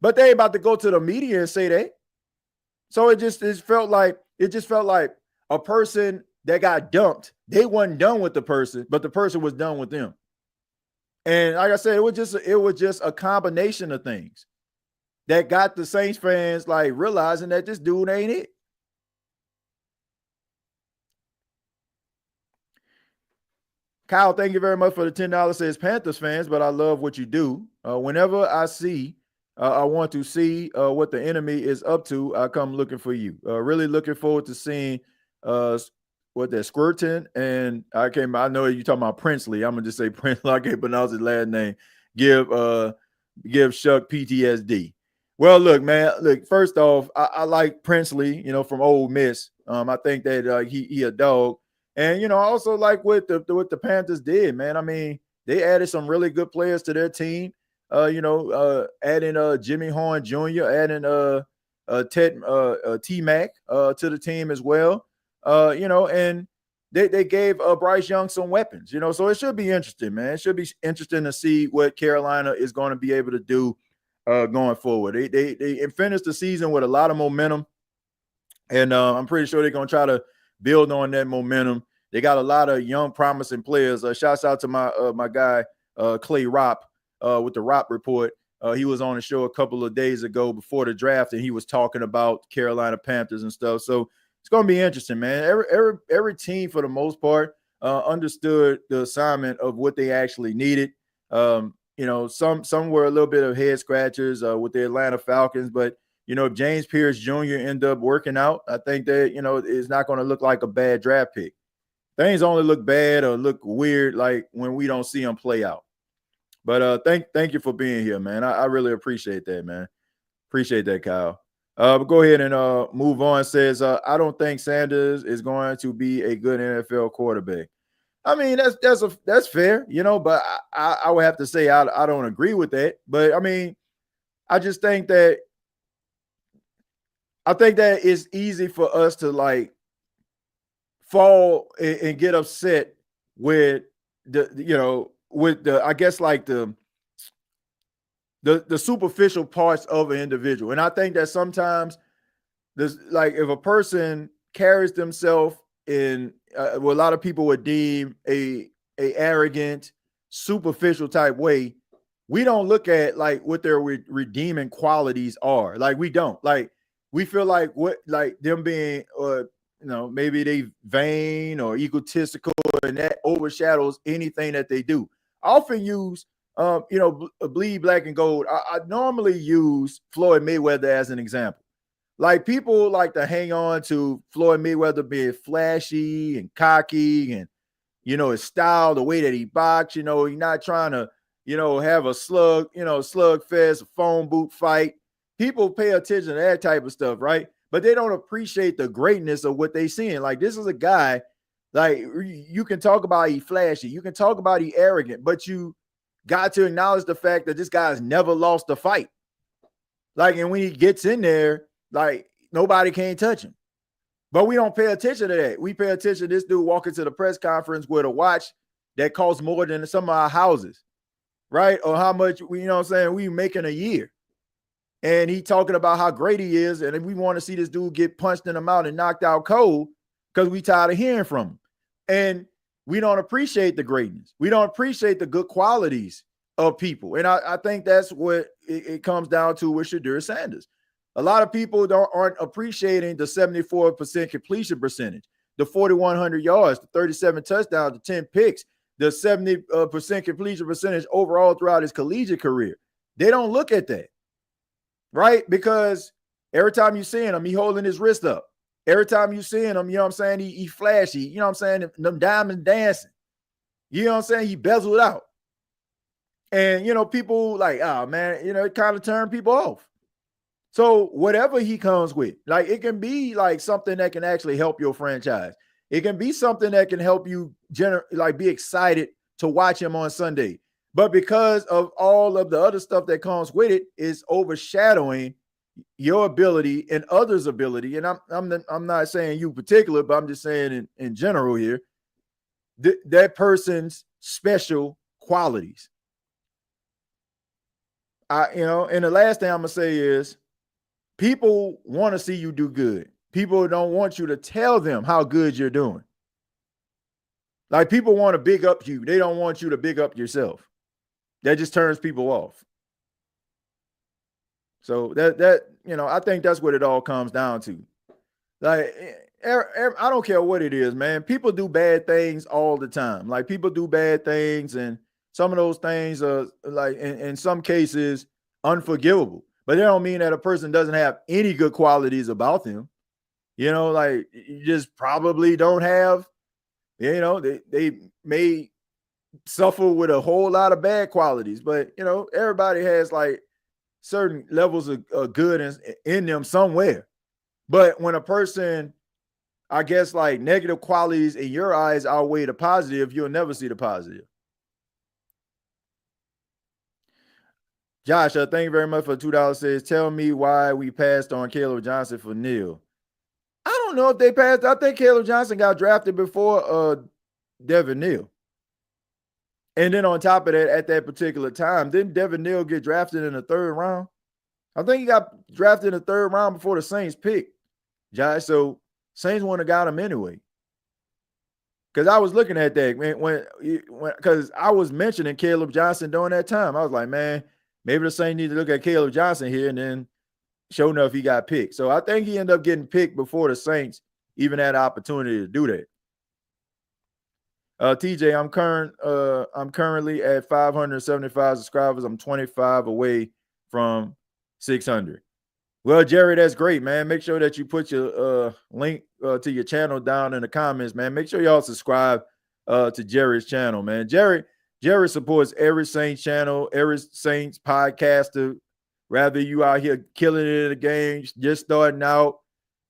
But they about to go to the media and say that. So it just felt like a person that got dumped. They wasn't done with the person, but the person was done with them. And like I said, it was just a combination of things that got the Saints fans like realizing that this dude ain't it. Kyle, thank you very much for the $10. Says Panthers fans, but I love what you do. Whenever I want to see what the enemy is up to, I come looking for you. Really looking forward to seeing what that Squirton and I know you're talking about Princely. I'm gonna just say Princely. I can't pronounce his last name. Give Shough PTSD. Well, look, man. Look, first off, I like Princely, from Ole Miss. I think that he a dog. And I also like what the Panthers did, man. I mean, they added some really good players to their team. Adding Jimmy Horn Jr., adding T-Mac to the team as well. And they gave Bryce Young some weapons, so it should be interesting, man. It should be interesting to see what Carolina is going to be able to do going forward. They finished the season with a lot of momentum, and I'm pretty sure they're going to try to build on that momentum. They got a lot of young, promising players. Shouts out to my guy, Clay Ropp, with the Ropp Report. He was on the show a couple of days ago before the draft, and he was talking about Carolina Panthers and stuff. So it's going to be interesting, man. Every team, for the most part, understood the assignment of what they actually needed. Some were a little bit of head scratchers with the Atlanta Falcons, but if James Pierce Jr. end up working out, I think that, it's not going to look like a bad draft pick. Things only look bad or look weird like when we don't see them play out. But thank you for being here, man. I really appreciate that, man. Appreciate that, Kyle. But go ahead and move on. Says, I don't think Sanders is going to be a good NFL quarterback. I mean, that's fair, but I would have to say I don't agree with that. But I mean, I just think that it's easy for us to like fall and get upset with I guess like the superficial parts of an individual. And I think that sometimes there's like if a person carries themselves in what a lot of people would deem a arrogant, superficial type way, we don't look at like what their redeeming qualities are. Like we don't. Like we feel like what like them being maybe they vain or egotistical, and that overshadows anything that they do. I often use bleed black and gold. I normally use Floyd Mayweather as an example. Like people like to hang on to Floyd Mayweather being flashy and cocky and his style, the way that he boxed, he's not trying to have a slugfest, a phone boot fight. People pay attention to that type of stuff, right? But they don't appreciate the greatness of what they seeing. Like this is a guy, like you can talk about he flashy, you can talk about he arrogant, but you got to acknowledge the fact that this guy's never lost a fight. Like, and when he gets in there, like nobody can touch him. But we don't pay attention to that. We pay attention to this dude walking to the press conference with a watch that costs more than some of our houses, right? Or how much we making a year. And he talking about how great he is. And we want to see this dude get punched in the mouth and knocked out cold because we tired of hearing from him. And we don't appreciate the greatness. We don't appreciate the good qualities of people. And I think that's what it comes down to with Shadur Sanders. A lot of people aren't appreciating the 74% completion percentage, the 4,100 yards, the 37 touchdowns, the 10 picks, the 70% completion percentage overall throughout his collegiate career. They don't look at that, right? Because every time you see him, he holding his wrist up. Every time you see him, he flashy, them diamonds dancing. He bezeled out. And, people like, oh, man, it kind of turned people off. So whatever he comes with, like it can be like something that can actually help your franchise. It can be something that can help you like be excited to watch him on Sunday. But because of all of the other stuff that comes with it, is overshadowing your ability and others' ability. And I'm not saying you particular, but I'm just saying in general here, that person's special qualities. And the last thing I'm gonna say is people want to see you do good. People don't want you to tell them how good you're doing. Like people want to big up you. They don't want you to big up yourself. That just turns people off. So I think that's what it all comes down to. Like I don't care what it is, man. People do bad things all the time. Like people do bad things, and some of those things are like in some cases unforgivable. But that don't mean that a person doesn't have any good qualities about them. Like you just probably don't have, they may suffer with a whole lot of bad qualities, but everybody has like certain levels of good in them somewhere. But when a person, I guess, like negative qualities in your eyes outweigh the positive, you'll never see the positive. Josh, thank you very much for $2. Says, tell me why we passed on Caleb Johnson for Neal. I don't know if they passed. I think Caleb Johnson got drafted before Devin Neal. And then on top of that, at that particular time, didn't Devin Neal get drafted in the third round? I think he got drafted in the third round before the Saints picked, Josh. So Saints wouldn't have got him anyway. Because I was looking at that because I was mentioning Caleb Johnson during that time. I was like, man, maybe the Saints need to look at Caleb Johnson here, and then sure enough, he got picked. So I think he ended up getting picked before the Saints even had the opportunity to do that. TJ, I'm currently at 575 subscribers. I'm 25 away from 600. Well, Jerry, that's great, man. Make sure that you put your link to your channel down in the comments, man. Make sure y'all subscribe to Jerry's channel, man. Jerry supports every Saints channel, every Saints podcaster. Rather you out here killing it in the game, just starting out,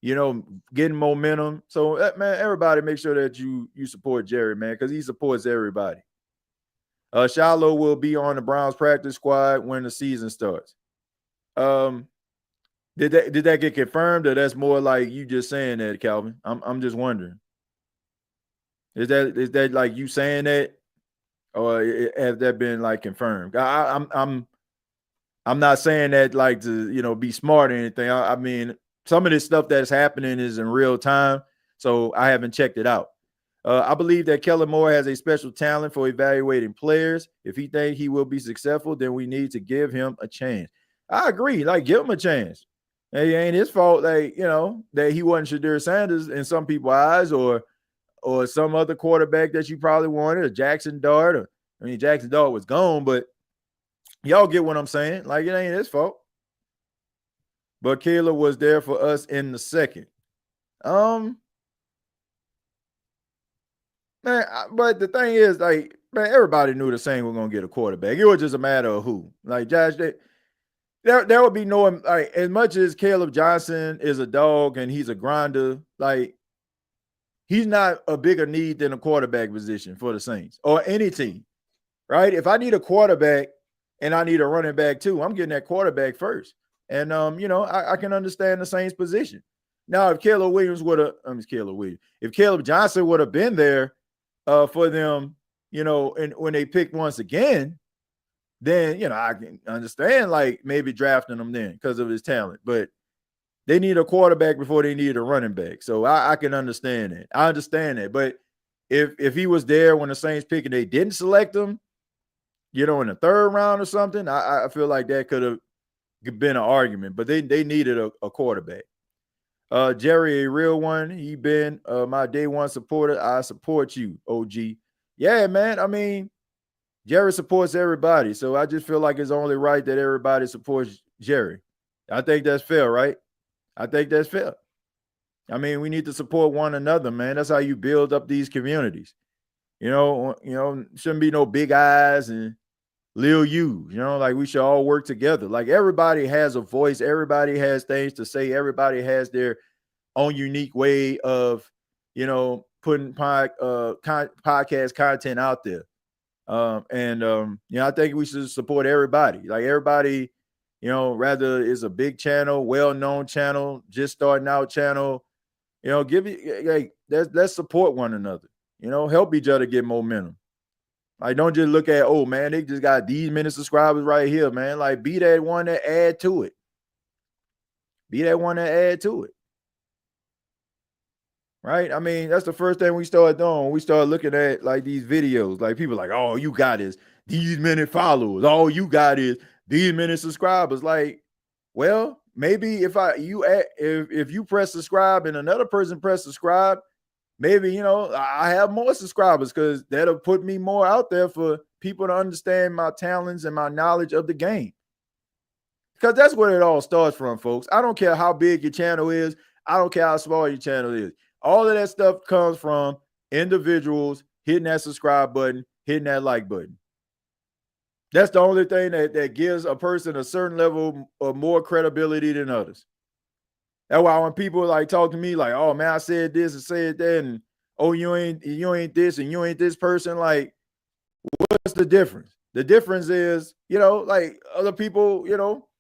getting momentum. So, man, everybody make sure that you support Jerry, man, because he supports everybody. Shough will be on the Browns practice squad when the season starts. Did that get confirmed, or that's more like you just saying that, Kelvin? I'm just wondering. Is that like you saying that, or has that been like confirmed? I'm not saying that like to be smart or anything. I mean, some of this stuff that's happening is in real time, so I haven't checked it out. I believe that Kellen Moore has a special talent for evaluating players. If he thinks he will be successful, then we need to give him a chance. I agree. Like, give him a chance. It ain't his fault, like, that he wasn't Shadir Sanders in some people's eyes, or some other quarterback that you probably wanted, or Jackson Dart. Jackson Dart was gone, but y'all get what I'm saying. Like, it ain't his fault. But Caleb was there for us in the second. Man, but the thing is, like, man, everybody knew the Saints were gonna get a quarterback. It was just a matter of who. Like, Josh, there would be no, like, as much as Caleb Johnson is a dog and he's a grinder, like, he's not a bigger need than a quarterback position for the Saints or any team, right? If I need a quarterback and I need a running back too, I'm getting that quarterback first. And I can understand the Saints position. Now, if Caleb Johnson would have been there for them, and when they picked once again, then I can understand like maybe drafting him then because of his talent. But they need a quarterback before they need a running back. So I can understand that. I understand that. But if he was there when the Saints picked and they didn't select him, in the third round or something, I feel like that could have been an argument. But they needed a quarterback. Jerry, a real one. He been my day one supporter. I support you, OG. Yeah, man. I mean, Jerry supports everybody. So I just feel like it's only right that everybody supports Jerry. I think that's fair, right? I think that's fair. I mean, we need to support one another, man. That's how you build up these communities. Shouldn't be no big eyes and Lil you, like we should all work together. Like everybody has a voice, everybody has things to say, everybody has their own unique way of, putting podcast content out there. I think we should support everybody. Like everybody, rather is a big channel, well-known channel, just starting out channel, let's support one another, help each other get momentum. Like, don't just look at, oh man, they just got these many subscribers right here, man. Like, be that one that add to it. Be that one that add to it. Right? I mean, that's the first thing we started doing. We started looking at like these videos. Like people like, oh, you got is these many followers. All you got is these many subscribers. Like, well, maybe if you press subscribe and another person press subscribe, maybe, I have more subscribers because that'll put me more out there for people to understand my talents and my knowledge of the game. Because that's where it all starts from, folks. I don't care how big your channel is. I don't care how small your channel is. All of that stuff comes from individuals hitting that subscribe button, hitting that like button. That's the only thing that gives a person a certain level of more credibility than others. That's why when people like talk to me like, oh man, I said this and said that, and oh, you ain't this and you ain't this person, like, what's the difference? The difference is, like other people,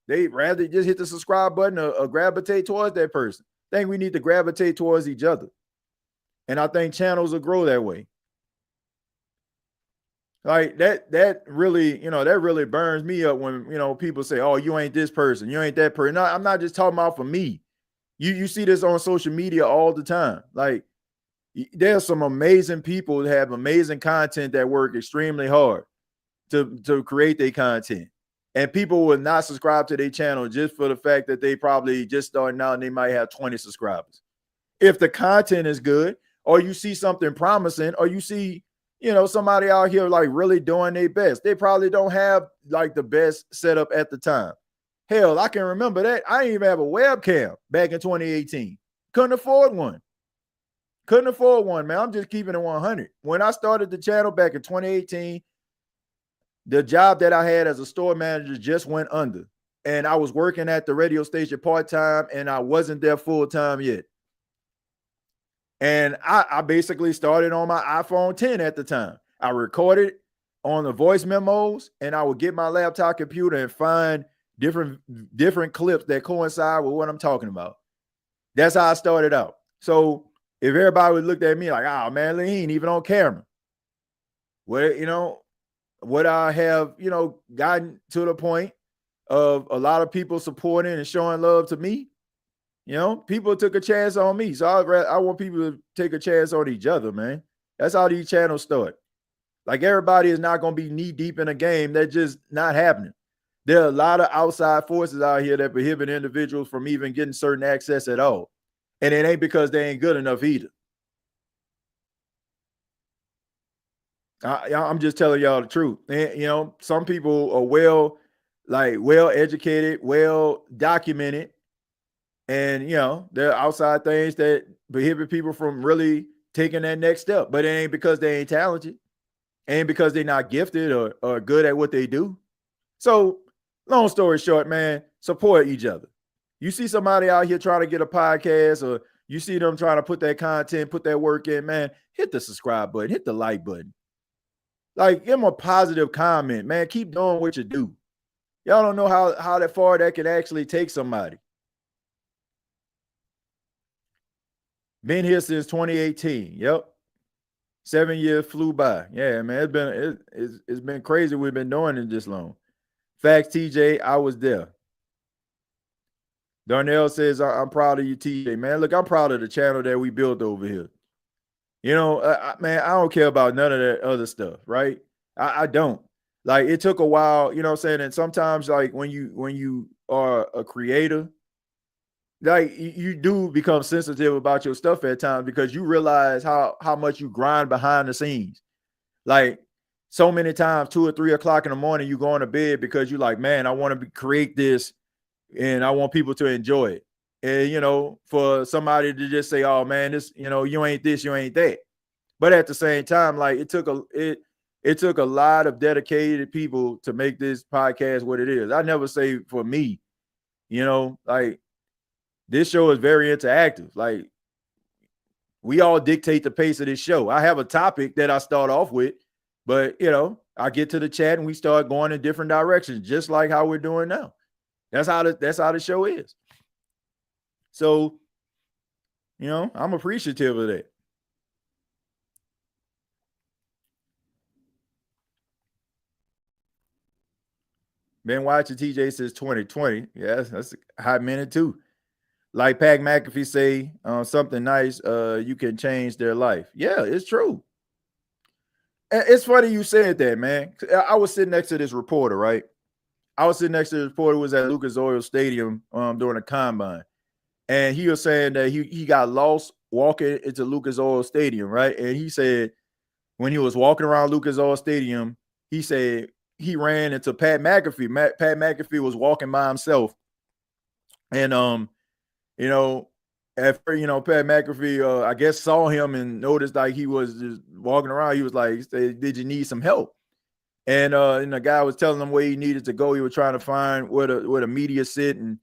they rather just hit the subscribe button or gravitate towards that person. I think we need to gravitate towards each other. And I think channels will grow that way. Like that really, that really burns me up when, people say, oh, you ain't this person, you ain't that person. No, I'm not just talking about for me. You see this on social media all the time. Like, there's some amazing people that have amazing content that work extremely hard to create their content. And people will not subscribe to their channel just for the fact that they probably just starting out and they might have 20 subscribers. If the content is good, or you see something promising, or you see, somebody out here like really doing their best, they probably don't have like the best setup at the time. Hell, I can remember that. I didn't even have a webcam back in 2018. Couldn't afford one. Man. I'm just keeping it 100. When I started the channel back in 2018, the job that I had as a store manager just went under. And I was working at the radio station part-time, and I wasn't there full-time yet. And I basically started on my iPhone 10 at the time. I recorded on the voice memos, and I would get my laptop computer and find different clips that coincide with what I'm talking about. That's how I started out. So if everybody would look at me like, oh man, he ain't even on camera. Well, what I have, gotten to the point of a lot of people supporting and showing love to me, people took a chance on me. So I want people to take a chance on each other, man. That's how these channels start. Like, everybody is not going to be knee deep in a game. That's just not happening. There are a lot of outside forces out here that prohibit individuals from even getting certain access at all. And it ain't because they ain't good enough either. I'm just telling y'all the truth. And, some people are well educated, well documented. And, there are outside things that prohibit people from really taking that next step. But it ain't because they ain't talented. It ain't because they're not gifted or good at what they do. So, long story short, man, support each other. You see somebody out here trying to get a podcast, or you see them trying to put that content, put that work in, man, hit the subscribe button, hit the like button. Like, give them a positive comment, man. Keep doing what you do. Y'all don't know how that far that can actually take somebody. Been here since 2018. Yep. 7 years flew by. Yeah, man. It's been crazy. We've been doing it this long. Facts, TJ, I was there. Darnell says, I'm proud of you, TJ. Man, look, I'm proud of the channel that we built over here. Man, I don't care about none of that other stuff, right? I don't. Like, it took a while, you know what I'm saying? And sometimes, like, when you are a creator, like, you do become sensitive about your stuff at times, because you realize how much you grind behind the scenes. Like, so many times, 2 or 3 o'clock in the morning, you going to bed because you're like, man, I want to create this and I want people to enjoy it. And, for somebody to just say, oh man, this, you ain't this, you ain't that. But at the same time, like, it it took a lot of dedicated people to make this podcast what it is. I never say for me, like this show is very interactive. Like we all dictate the pace of this show. I have a topic that I start off with, but I get to the chat and we start going in different directions, just like how we're doing now. That's how the show is. So, I'm appreciative of that. Been watching TJ since 2020. Yes, that's a hot minute too. Like Pat McAfee say, something nice, you can change their life. Yeah, it's true. It's funny you said that, man. I was sitting next to this reporter, right? I was sitting next to the reporter who was at Lucas Oil Stadium during the combine. And he was saying that he got lost walking into Lucas Oil Stadium, right? And he said when he was walking around Lucas Oil Stadium, he said he ran into Pat McAfee. Pat McAfee was walking by himself. And Pat McAfee, I guess saw him and noticed like he was just walking around. He was like, "Did you need some help?" And the guy was telling him where he needed to go. He was trying to find where the media sit, and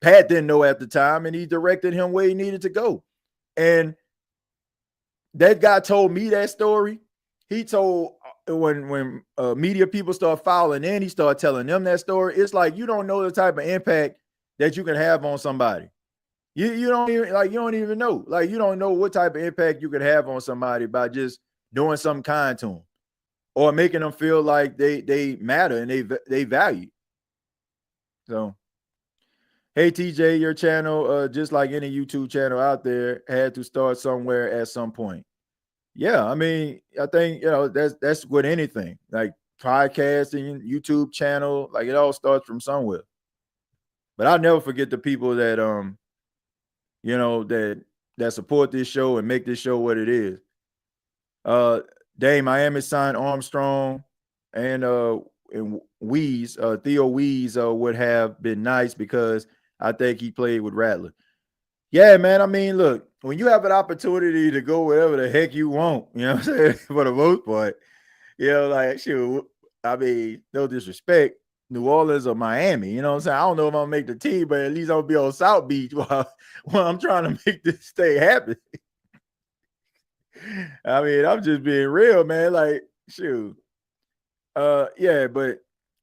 Pat didn't know at the time, and he directed him where he needed to go. And that guy told me that story. He told when media people start filing in, he started telling them that story. It's like you don't know the type of impact that you can have on somebody. You don't even know. Like you don't know what type of impact you can have on somebody by just doing something kind to them or making them feel like they matter and they value. So, hey TJ, your channel, just like any YouTube channel out there, had to start somewhere at some point. Yeah, I mean, I think that's with anything like podcasting, YouTube channel, like it all starts from somewhere. But I'll never forget the people that that support this show and make this show what it is. Dame Miami signed Armstrong and Weeze, Theo Weeze would have been nice because I think he played with Rattler. Yeah, man. I mean, look, when you have an opportunity to go wherever the heck you want, you know what I'm saying? For the most part, like, shoot, I mean, no disrespect, New Orleans or Miami, you know what I'm saying? I don't know if I'm gonna make the team, but at least I'll be on South Beach while I'm trying to make this stay happen. I mean, I'm just being real, man. Like, shoot. Yeah, but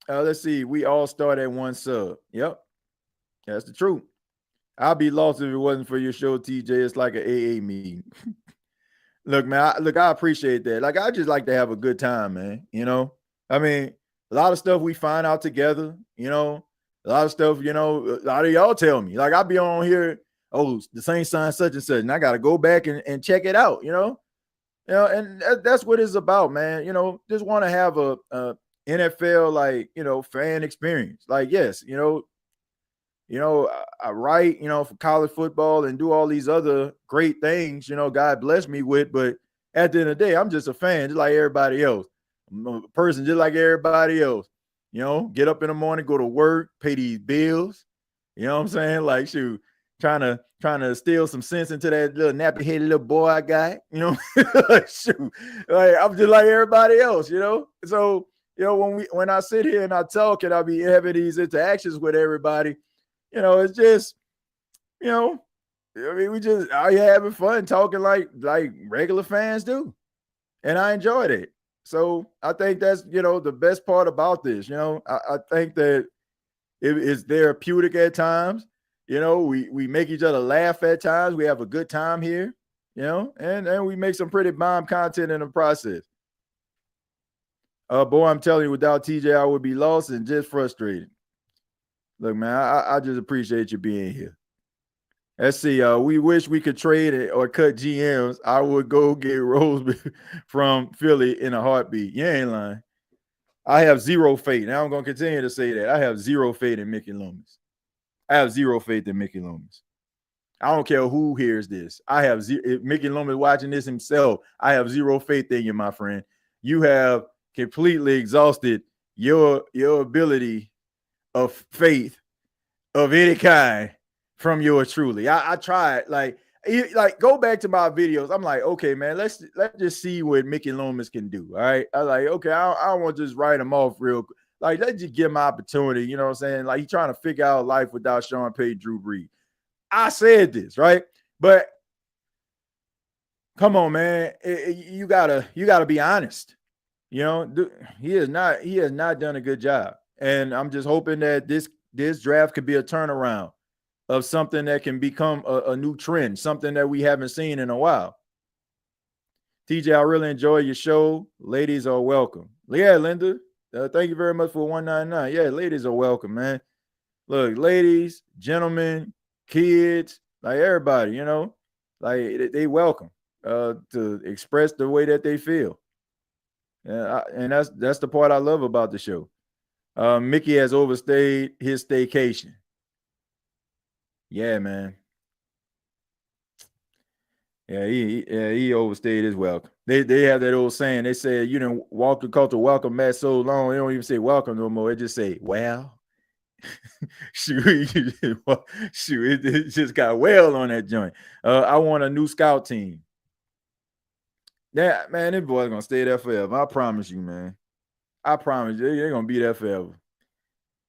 let's see. We all start at one sub. Yep. That's the truth. I'd be lost if it wasn't for your show, TJ. It's like an AA meeting. Look, man, I appreciate that. Like, I just like to have a good time, man. I mean, a lot of stuff we find out together, a lot of stuff, a lot of y'all tell me. Like, I'll be on here, oh, the Saints signed such and such, and I got to go back and check it out, and that's what it's about, man. Just want to have a NFL, like, fan experience. Like, yes, I write, for college football and do all these other great things, God bless me with. But at the end of the day, I'm just a fan, just like everybody else. I'm a person just like everybody else. Get up in the morning, go to work, pay these bills. You know what I'm saying? Like, shoot, trying to steal some sense into that little nappy-headed little boy I got. Shoot, like I'm just like everybody else. So when I sit here and I talk and I be having these interactions with everybody. It's just, I mean, we just out here having fun talking like regular fans do. And I enjoyed it. So I think that's, the best part about this. I think that it's therapeutic at times. We make each other laugh at times. We have a good time here, and we make some pretty bomb content in the process. Boy, I'm telling you, without TJ, I would be lost and just frustrated. Look, man, I just appreciate you being here. Let's see. We wish we could trade it or cut GMs. I would go get Rose from Philly in a heartbeat. You ain't lying. I have zero faith. Now I'm going to continue to say that. I have zero faith in Mickey Loomis. I have zero faith in Mickey Loomis. I don't care who hears this. I have if Mickey Loomis watching this himself, I have zero faith in you, my friend. You have completely exhausted your ability of faith of any kind from yours truly. I tried. Like, Like, go back to my videos. I'm like, okay, man, let's just see what Mickey Loomis can do. All right. I like, okay, I don't want to just write him off real quick. Like, let's just give him opportunity. You know what I'm saying? Like, he's trying to figure out life without Sean Payton, Drew Brees. I said this, right? But come on, man. You gotta be honest. You know, he has not done a good job. And I'm just hoping that this draft could be a turnaround of something that can become a new trend, something that we haven't seen in a while. TJ, I really enjoy your show. Ladies are welcome. Yeah, Linda, thank you very much for 199. Yeah, ladies are welcome, man. Look, ladies, gentlemen, kids, like everybody, you know, like they welcome to express the way that they feel. And that's the part I love about the show. Mickey has overstayed his staycation. Yeah, man. Yeah, he overstayed his welcome. They have that old saying. They say, you know, walk the culture welcome mat so long, they don't even say welcome no more. They just say, well. shoot, it just got well on that joint. I want a new scout team. Yeah, man, this boy's gonna stay there forever. I promise you, man. I promise you, they're gonna be there forever.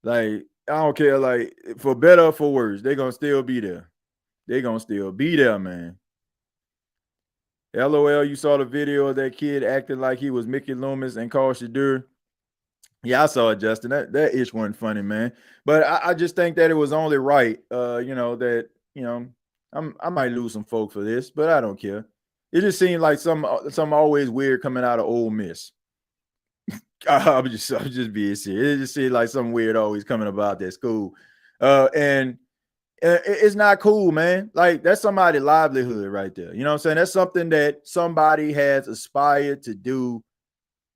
Like, I don't care, like, for better or for worse, they're gonna still be there. They're gonna still be there, man. LOL, you saw the video of that kid acting like he was Mickey Loomis and called Shadur. Yeah, I saw it, Justin. That ish wasn't funny, man. But I just think that it was only right, you know, that, you know, I might lose some folk for this, but I don't care. It just seemed like some always weird coming out of Ole Miss. I'm just being serious. It just seemed like something weird always coming about that school. And it's not cool, man. Like, that's somebody's livelihood right there. You know what I'm saying? That's something that somebody has aspired to do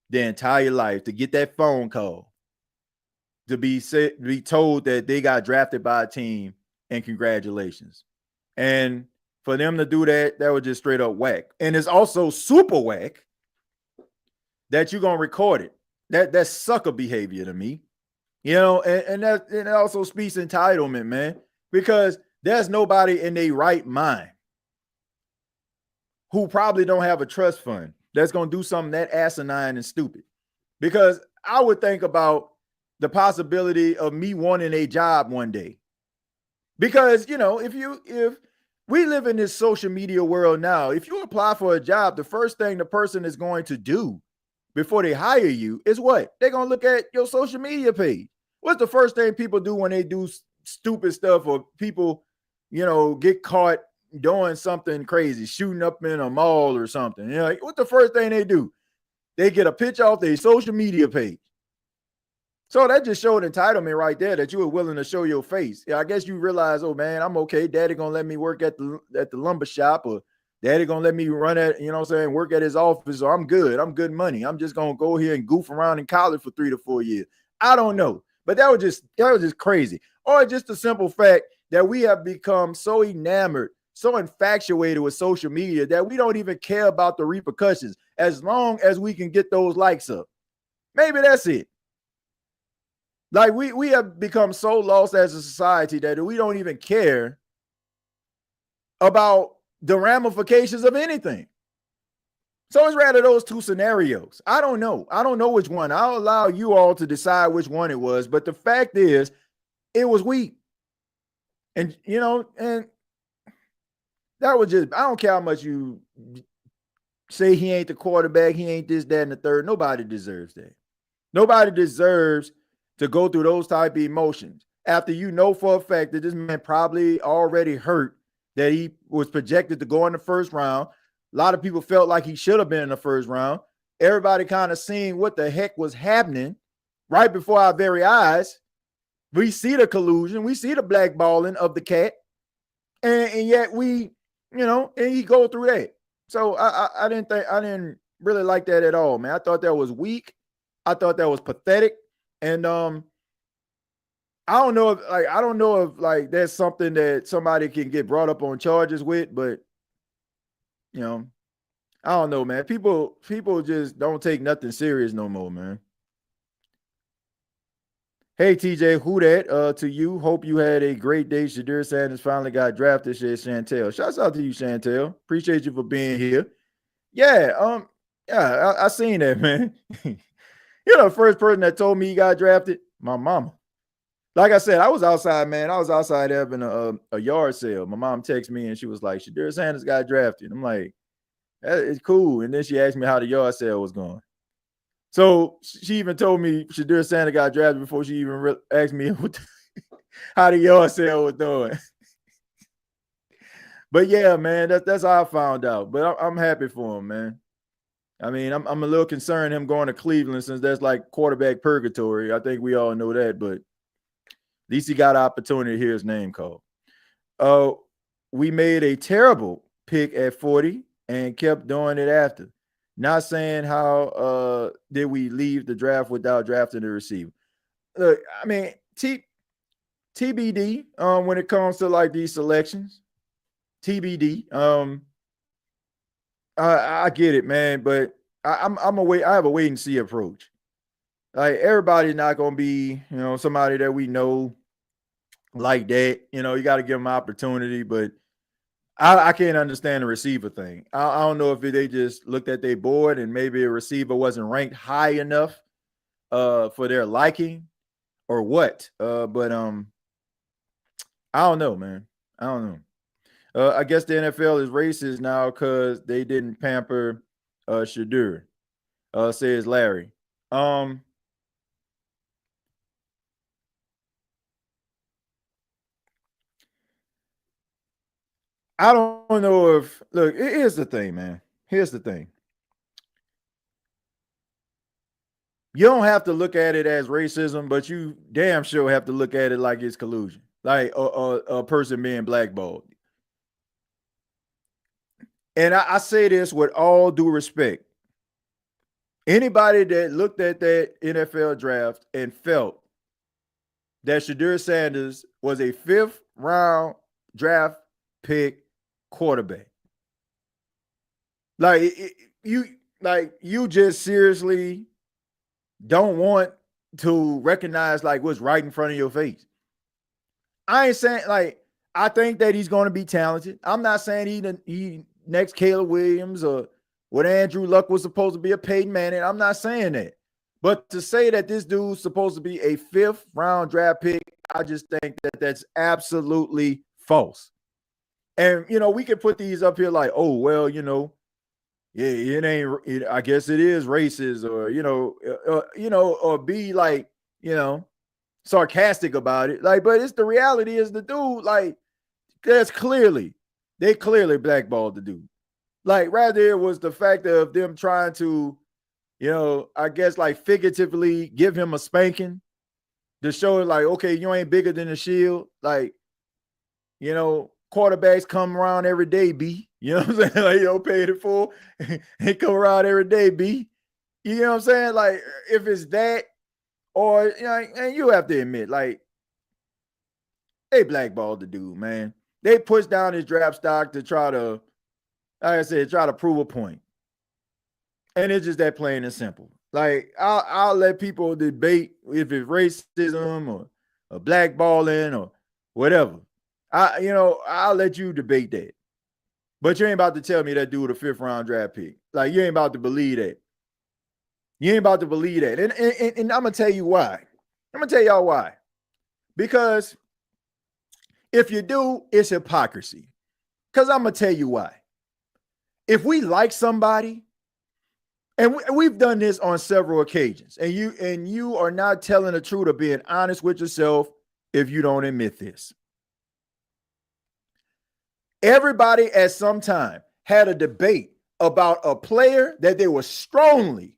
their entire life, to get that phone call, to be told that they got drafted by a team and congratulations. And for them to do that was just straight up whack. And it's also super whack that you're gonna record it. That's sucker behavior to me. You know, and that also speaks entitlement, man, because there's nobody in their right mind who probably don't have a trust fund that's going to do something that asinine and stupid. Because I would think about the possibility of me wanting a job one day. Because, you know, if we live in this social media world now, if you apply for a job, the first thing the person is going to do before they hire you is what? They're going to look at your social media page. What's the first thing people do when they do stupid stuff, or people, you know, get caught doing something crazy, shooting up in a mall or something? You know, like, what's the first thing they do? They get a picture off their social media page. So that just showed entitlement right there, that you were willing to show your face. Yeah, I guess you realize, oh man, I'm okay. Daddy gonna let me work at the lumber shop, or Daddy gonna let me run at, you know what I'm saying, work at his office, or I'm good money. I'm just gonna go here and goof around in college for 3 to 4 years. I don't know. But that was just crazy. Or just the simple fact that we have become so enamored, so infatuated with social media that we don't even care about the repercussions as long as we can get those likes up. Maybe that's it. Like, we have become so lost as a society that we don't even care about the ramifications of anything. So it's rather those two scenarios. I don't know. I don't know which one. I'll allow you all to decide which one it was. But the fact is, it was weak. And, you know, and that was just, I don't care how much you say he ain't the quarterback, he ain't this, that, and the third. Nobody deserves that. Nobody deserves to go through those type of emotions after you know for a fact that this man probably already hurt, that he was projected to go in the first round. A lot of people felt like he should have been in the first round. Everybody kind of seeing what the heck was happening right before our very eyes. We see the collusion. We see the blackballing of the cat. And yet we, you know, and he go through that. So I didn't really like that at all, man. I thought that was weak. I thought that was pathetic. And I don't know if there's something that somebody can get brought up on charges with, but you know, I don't know, man. People just don't take nothing serious no more, man. Hey TJ, who that? To you. Hope you had a great day. Shadir Sanders finally got drafted. Says Chantel. Shouts out to you, Chantel. Appreciate you for being here. Yeah, I seen that, man. The first person that told me he got drafted, my mama. Like I said, I was outside, man. I was outside having a yard sale. My mom texted me and she was like, Shadir Sanders got drafted. I'm like, it's cool. And then she asked me how the yard sale was going. So she even told me Shadir Sanders got drafted before she even asked me how the yard sale was doing. But yeah, man, that's how I found out. But I'm happy for him, man. I mean, I'm a little concerned him going to Cleveland since that's like quarterback purgatory. I think we all know that, but at least he got an opportunity to hear his name called. We made a terrible pick at 40 and kept doing it after. Not saying how did we leave the draft without drafting the receiver. Look, I mean, TBD when it comes to like these selections. TBD. I get it, man, but I'm a wait. I have a wait and see approach. Like everybody's not gonna be, somebody that we know like that. You got to give them opportunity, but I can't understand the receiver thing. I don't know if they just looked at their board and maybe a receiver wasn't ranked high enough for their liking or what. But I don't know, man. I don't know. I guess the NFL is racist now because they didn't pamper Shadur, says Larry. I don't know if look. Here's the thing, man. Here's the thing. You don't have to look at it as racism, but you damn sure have to look at it like it's collusion, like a person being blackballed. And I say this with all due respect. Anybody that looked at that NFL draft and felt that Shadur Sanders was a 5th round draft pick quarterback, you just seriously don't want to recognize like what's right in front of your face. I ain't saying like I think that he's going to be talented. I'm not saying he next Caleb Williams or what Andrew Luck was supposed to be a Peyton Manning. I'm not saying that. But to say that this dude's supposed to be a 5th round draft pick, I just think that that's absolutely false. And, we could put these up here like, oh, well, yeah, it ain't, I guess it is racist or, or be like, sarcastic about it. Like, but it's the reality is the dude, like, they clearly blackballed the dude. Like, rather it was the fact of them trying to, I guess like figuratively give him a spanking to show it like, okay, you ain't bigger than a shield. Like, quarterbacks come around every day, B. You know what I'm saying? Like, you don't pay it full. They come around every day, B. You know what I'm saying? Like, if it's that, or, and you have to admit, like, they blackballed the dude, man. They pushed down his draft stock to try to, like I said, try to prove a point. And it's just that plain and simple. Like, I'll let people debate if it's racism or blackballing or whatever. I'll let you debate that. But you ain't about to tell me that dude a 5th round draft pick. Like, you ain't about to believe that. You ain't about to believe that. And I'm going to tell you why. I'm going to tell y'all why. Because if you do, it's hypocrisy. Because I'm going to tell you why. If we like somebody, and we've done this on several occasions, and you are not telling the truth or being honest with yourself if you don't admit this. Everybody at some time had a debate about a player that they were strongly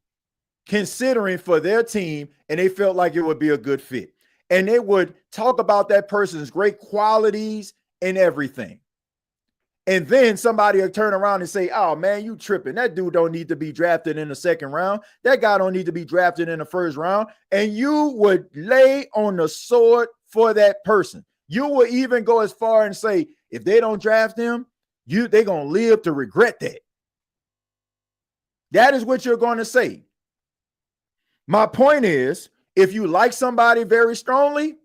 considering for their team, and they felt like it would be a good fit. And they would talk about that person's great qualities and everything. And then somebody will turn around and say, oh, man, you tripping. That dude don't need to be drafted in the 2nd round. That guy don't need to be drafted in the 1st round. And you would lay on the sword for that person. You would even go as far and say, if they don't draft him, they're going to live to regret that. That is what you're going to say. My point is, If you like somebody very strongly,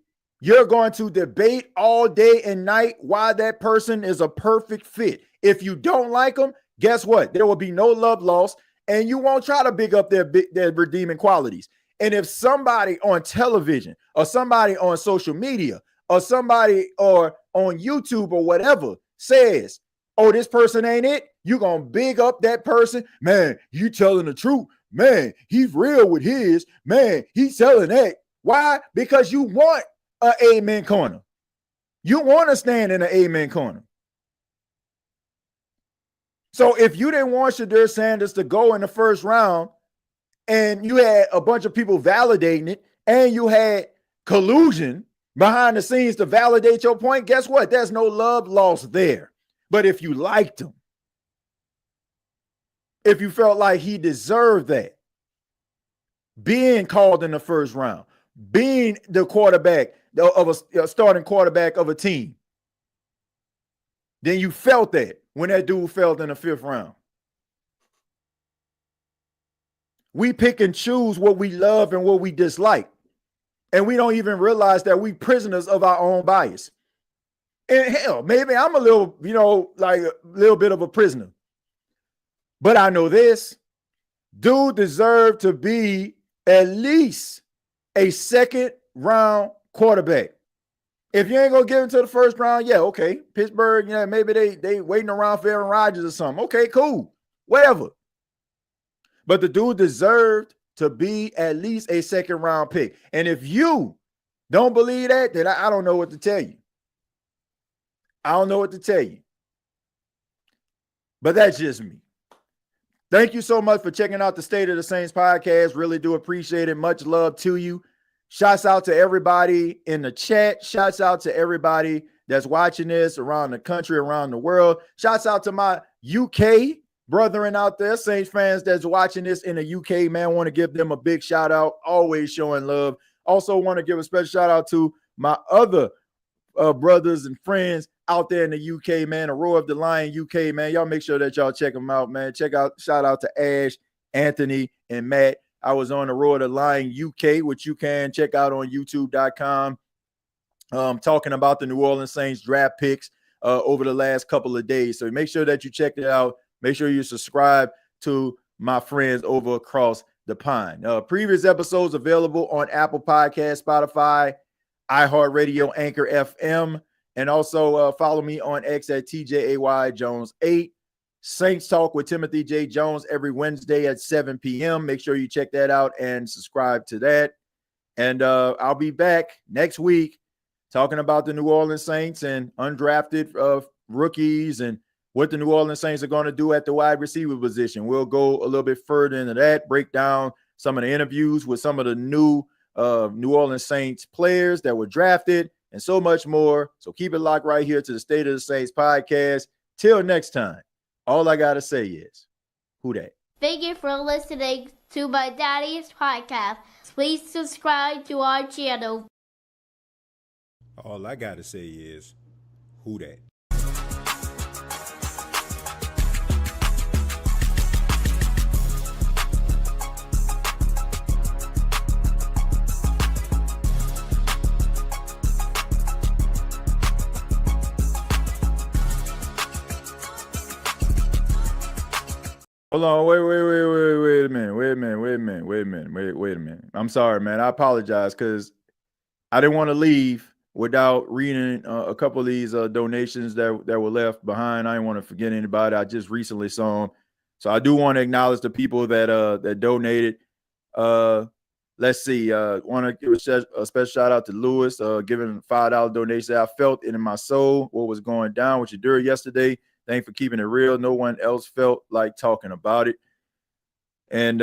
you're going to debate all day and night why that person is a perfect fit. If you don't like them, guess what? There will be no love lost, and you won't try to big up their redeeming qualities. And if somebody on television or somebody on social media or somebody or on YouTube or whatever says, oh, this person ain't it, you're going to big up that person. Man, you telling the truth. Man, he's real with his. Man, he's telling that. Why? Because you want an amen corner. You want to stand in an amen corner. So if you didn't want Shadur Sanders to go in the first round and you had a bunch of people validating it and you had collusion behind the scenes to validate your point, guess what? There's no love lost there. But if you liked him, if you felt like he deserved that, being called in the first round, being the quarterback of a starting quarterback of a team, then you felt that when that dude fell in the fifth round. We pick and choose what we love and what we dislike. And we don't even realize that we prisoners of our own bias. And hell, maybe I'm a little, like a little bit of a prisoner. But I know this. Dude deserved to be at least a second round quarterback. If you ain't gonna give him to the first round, yeah, okay. Pittsburgh, maybe they waiting around for Aaron Rodgers or something. Okay, cool. Whatever. But the dude deserved to be at least a second round pick. And if you don't believe that, then I don't know what to tell you. I don't know what to tell you. But that's just me. Thank you so much for checking out the State of the Saints podcast. Really do appreciate it. Much love to you. Shouts out to everybody in the chat. Shouts out to everybody that's watching this around the country, around the world. Shouts out to my UK brethren out there, Saints fans that's watching this in the UK, man. Want to give them a big shout out. Always showing love. Also want to give a special shout out to my other brothers and friends out there in the UK, man. A Roar of the Lion UK, man. Y'all make sure that y'all check them out, man. Shout out to Ash, Anthony, and Matt. I was on the Roar of the Lion UK, which you can check out on youtube.com. Talking about the New Orleans Saints draft picks over the last couple of days. So make sure that you check it out. Make sure you subscribe to my friends over across the pond. Previous episodes available on Apple Podcasts, Spotify, iHeartRadio, Anchor FM, and also follow me on X at TJAYJones8. Saints Talk with Timothy J. Jones every Wednesday at 7 p.m. Make sure you check that out and subscribe to that. And I'll be back next week talking about the New Orleans Saints and undrafted rookies and what the New Orleans Saints are going to do at the wide receiver position. We'll go a little bit further into that, break down some of the interviews with some of the new New Orleans Saints players that were drafted and so much more. So keep it locked right here to the State of the Saints podcast. Till next time. All I got to say is, who that? Thank you for listening to my daddy's podcast. Please subscribe to our channel. All I got to say is, who that? Hold on, wait a minute. I'm sorry, man. I apologize because I didn't want to leave without reading a couple of these donations that were left behind. I didn't want to forget anybody. I just recently saw them. So I do want to acknowledge the people that donated. Let's see. Want to give a special shout out to Lewis, giving a $5 donation. I felt it in my soul what was going down with Shadur yesterday. Thanks for keeping it real. No one else felt like talking about it. And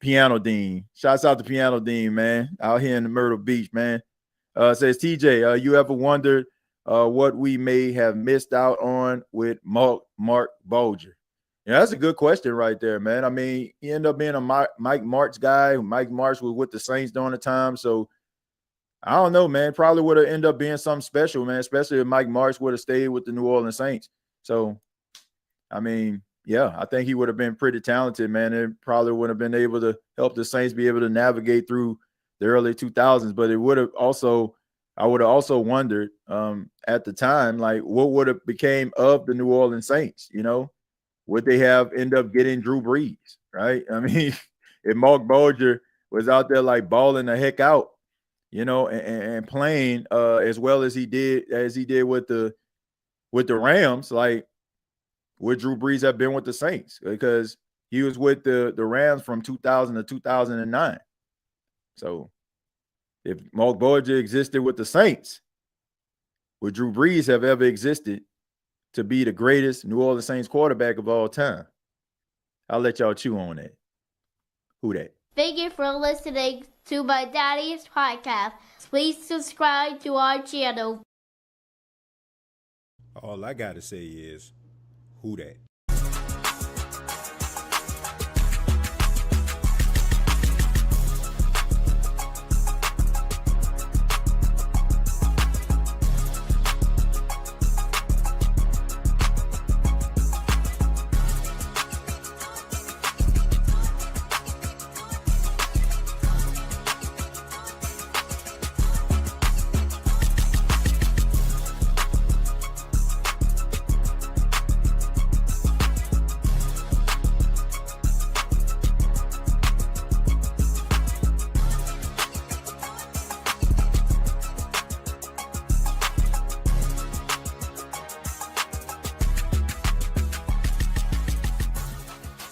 Piano Dean. Shouts out to Piano Dean, man. Out here in the Myrtle Beach, man. Says, TJ, you ever wondered what we may have missed out on with Mark Bulger? Yeah, that's a good question right there, man. I mean, he ended up being a Mike Martz guy. Mike Martz was with the Saints during the time. So, I don't know, man. Probably would have ended up being something special, man, especially if Mike Martz would have stayed with the New Orleans Saints. So, I mean, yeah, I think he would have been pretty talented, man. And probably would have been able to help the Saints be able to navigate through the early 2000s, but it would have also, I would have also wondered at the time, like what would have became of the New Orleans Saints, you know? Would they have end up getting Drew Brees, right? I mean, if Mark Bulger was out there like balling the heck out, you know, and playing as well as he did with the Rams, like would Drew Brees have been with the Saints? Because he was with the Rams from 2000 to 2009. So if Mark Bulger existed with the Saints, would Drew Brees have ever existed to be the greatest New Orleans Saints quarterback of all time? I'll let y'all chew on that. Who that? Thank you for listening to my daddy's podcast. Please subscribe to our channel. All I got to say is, who that?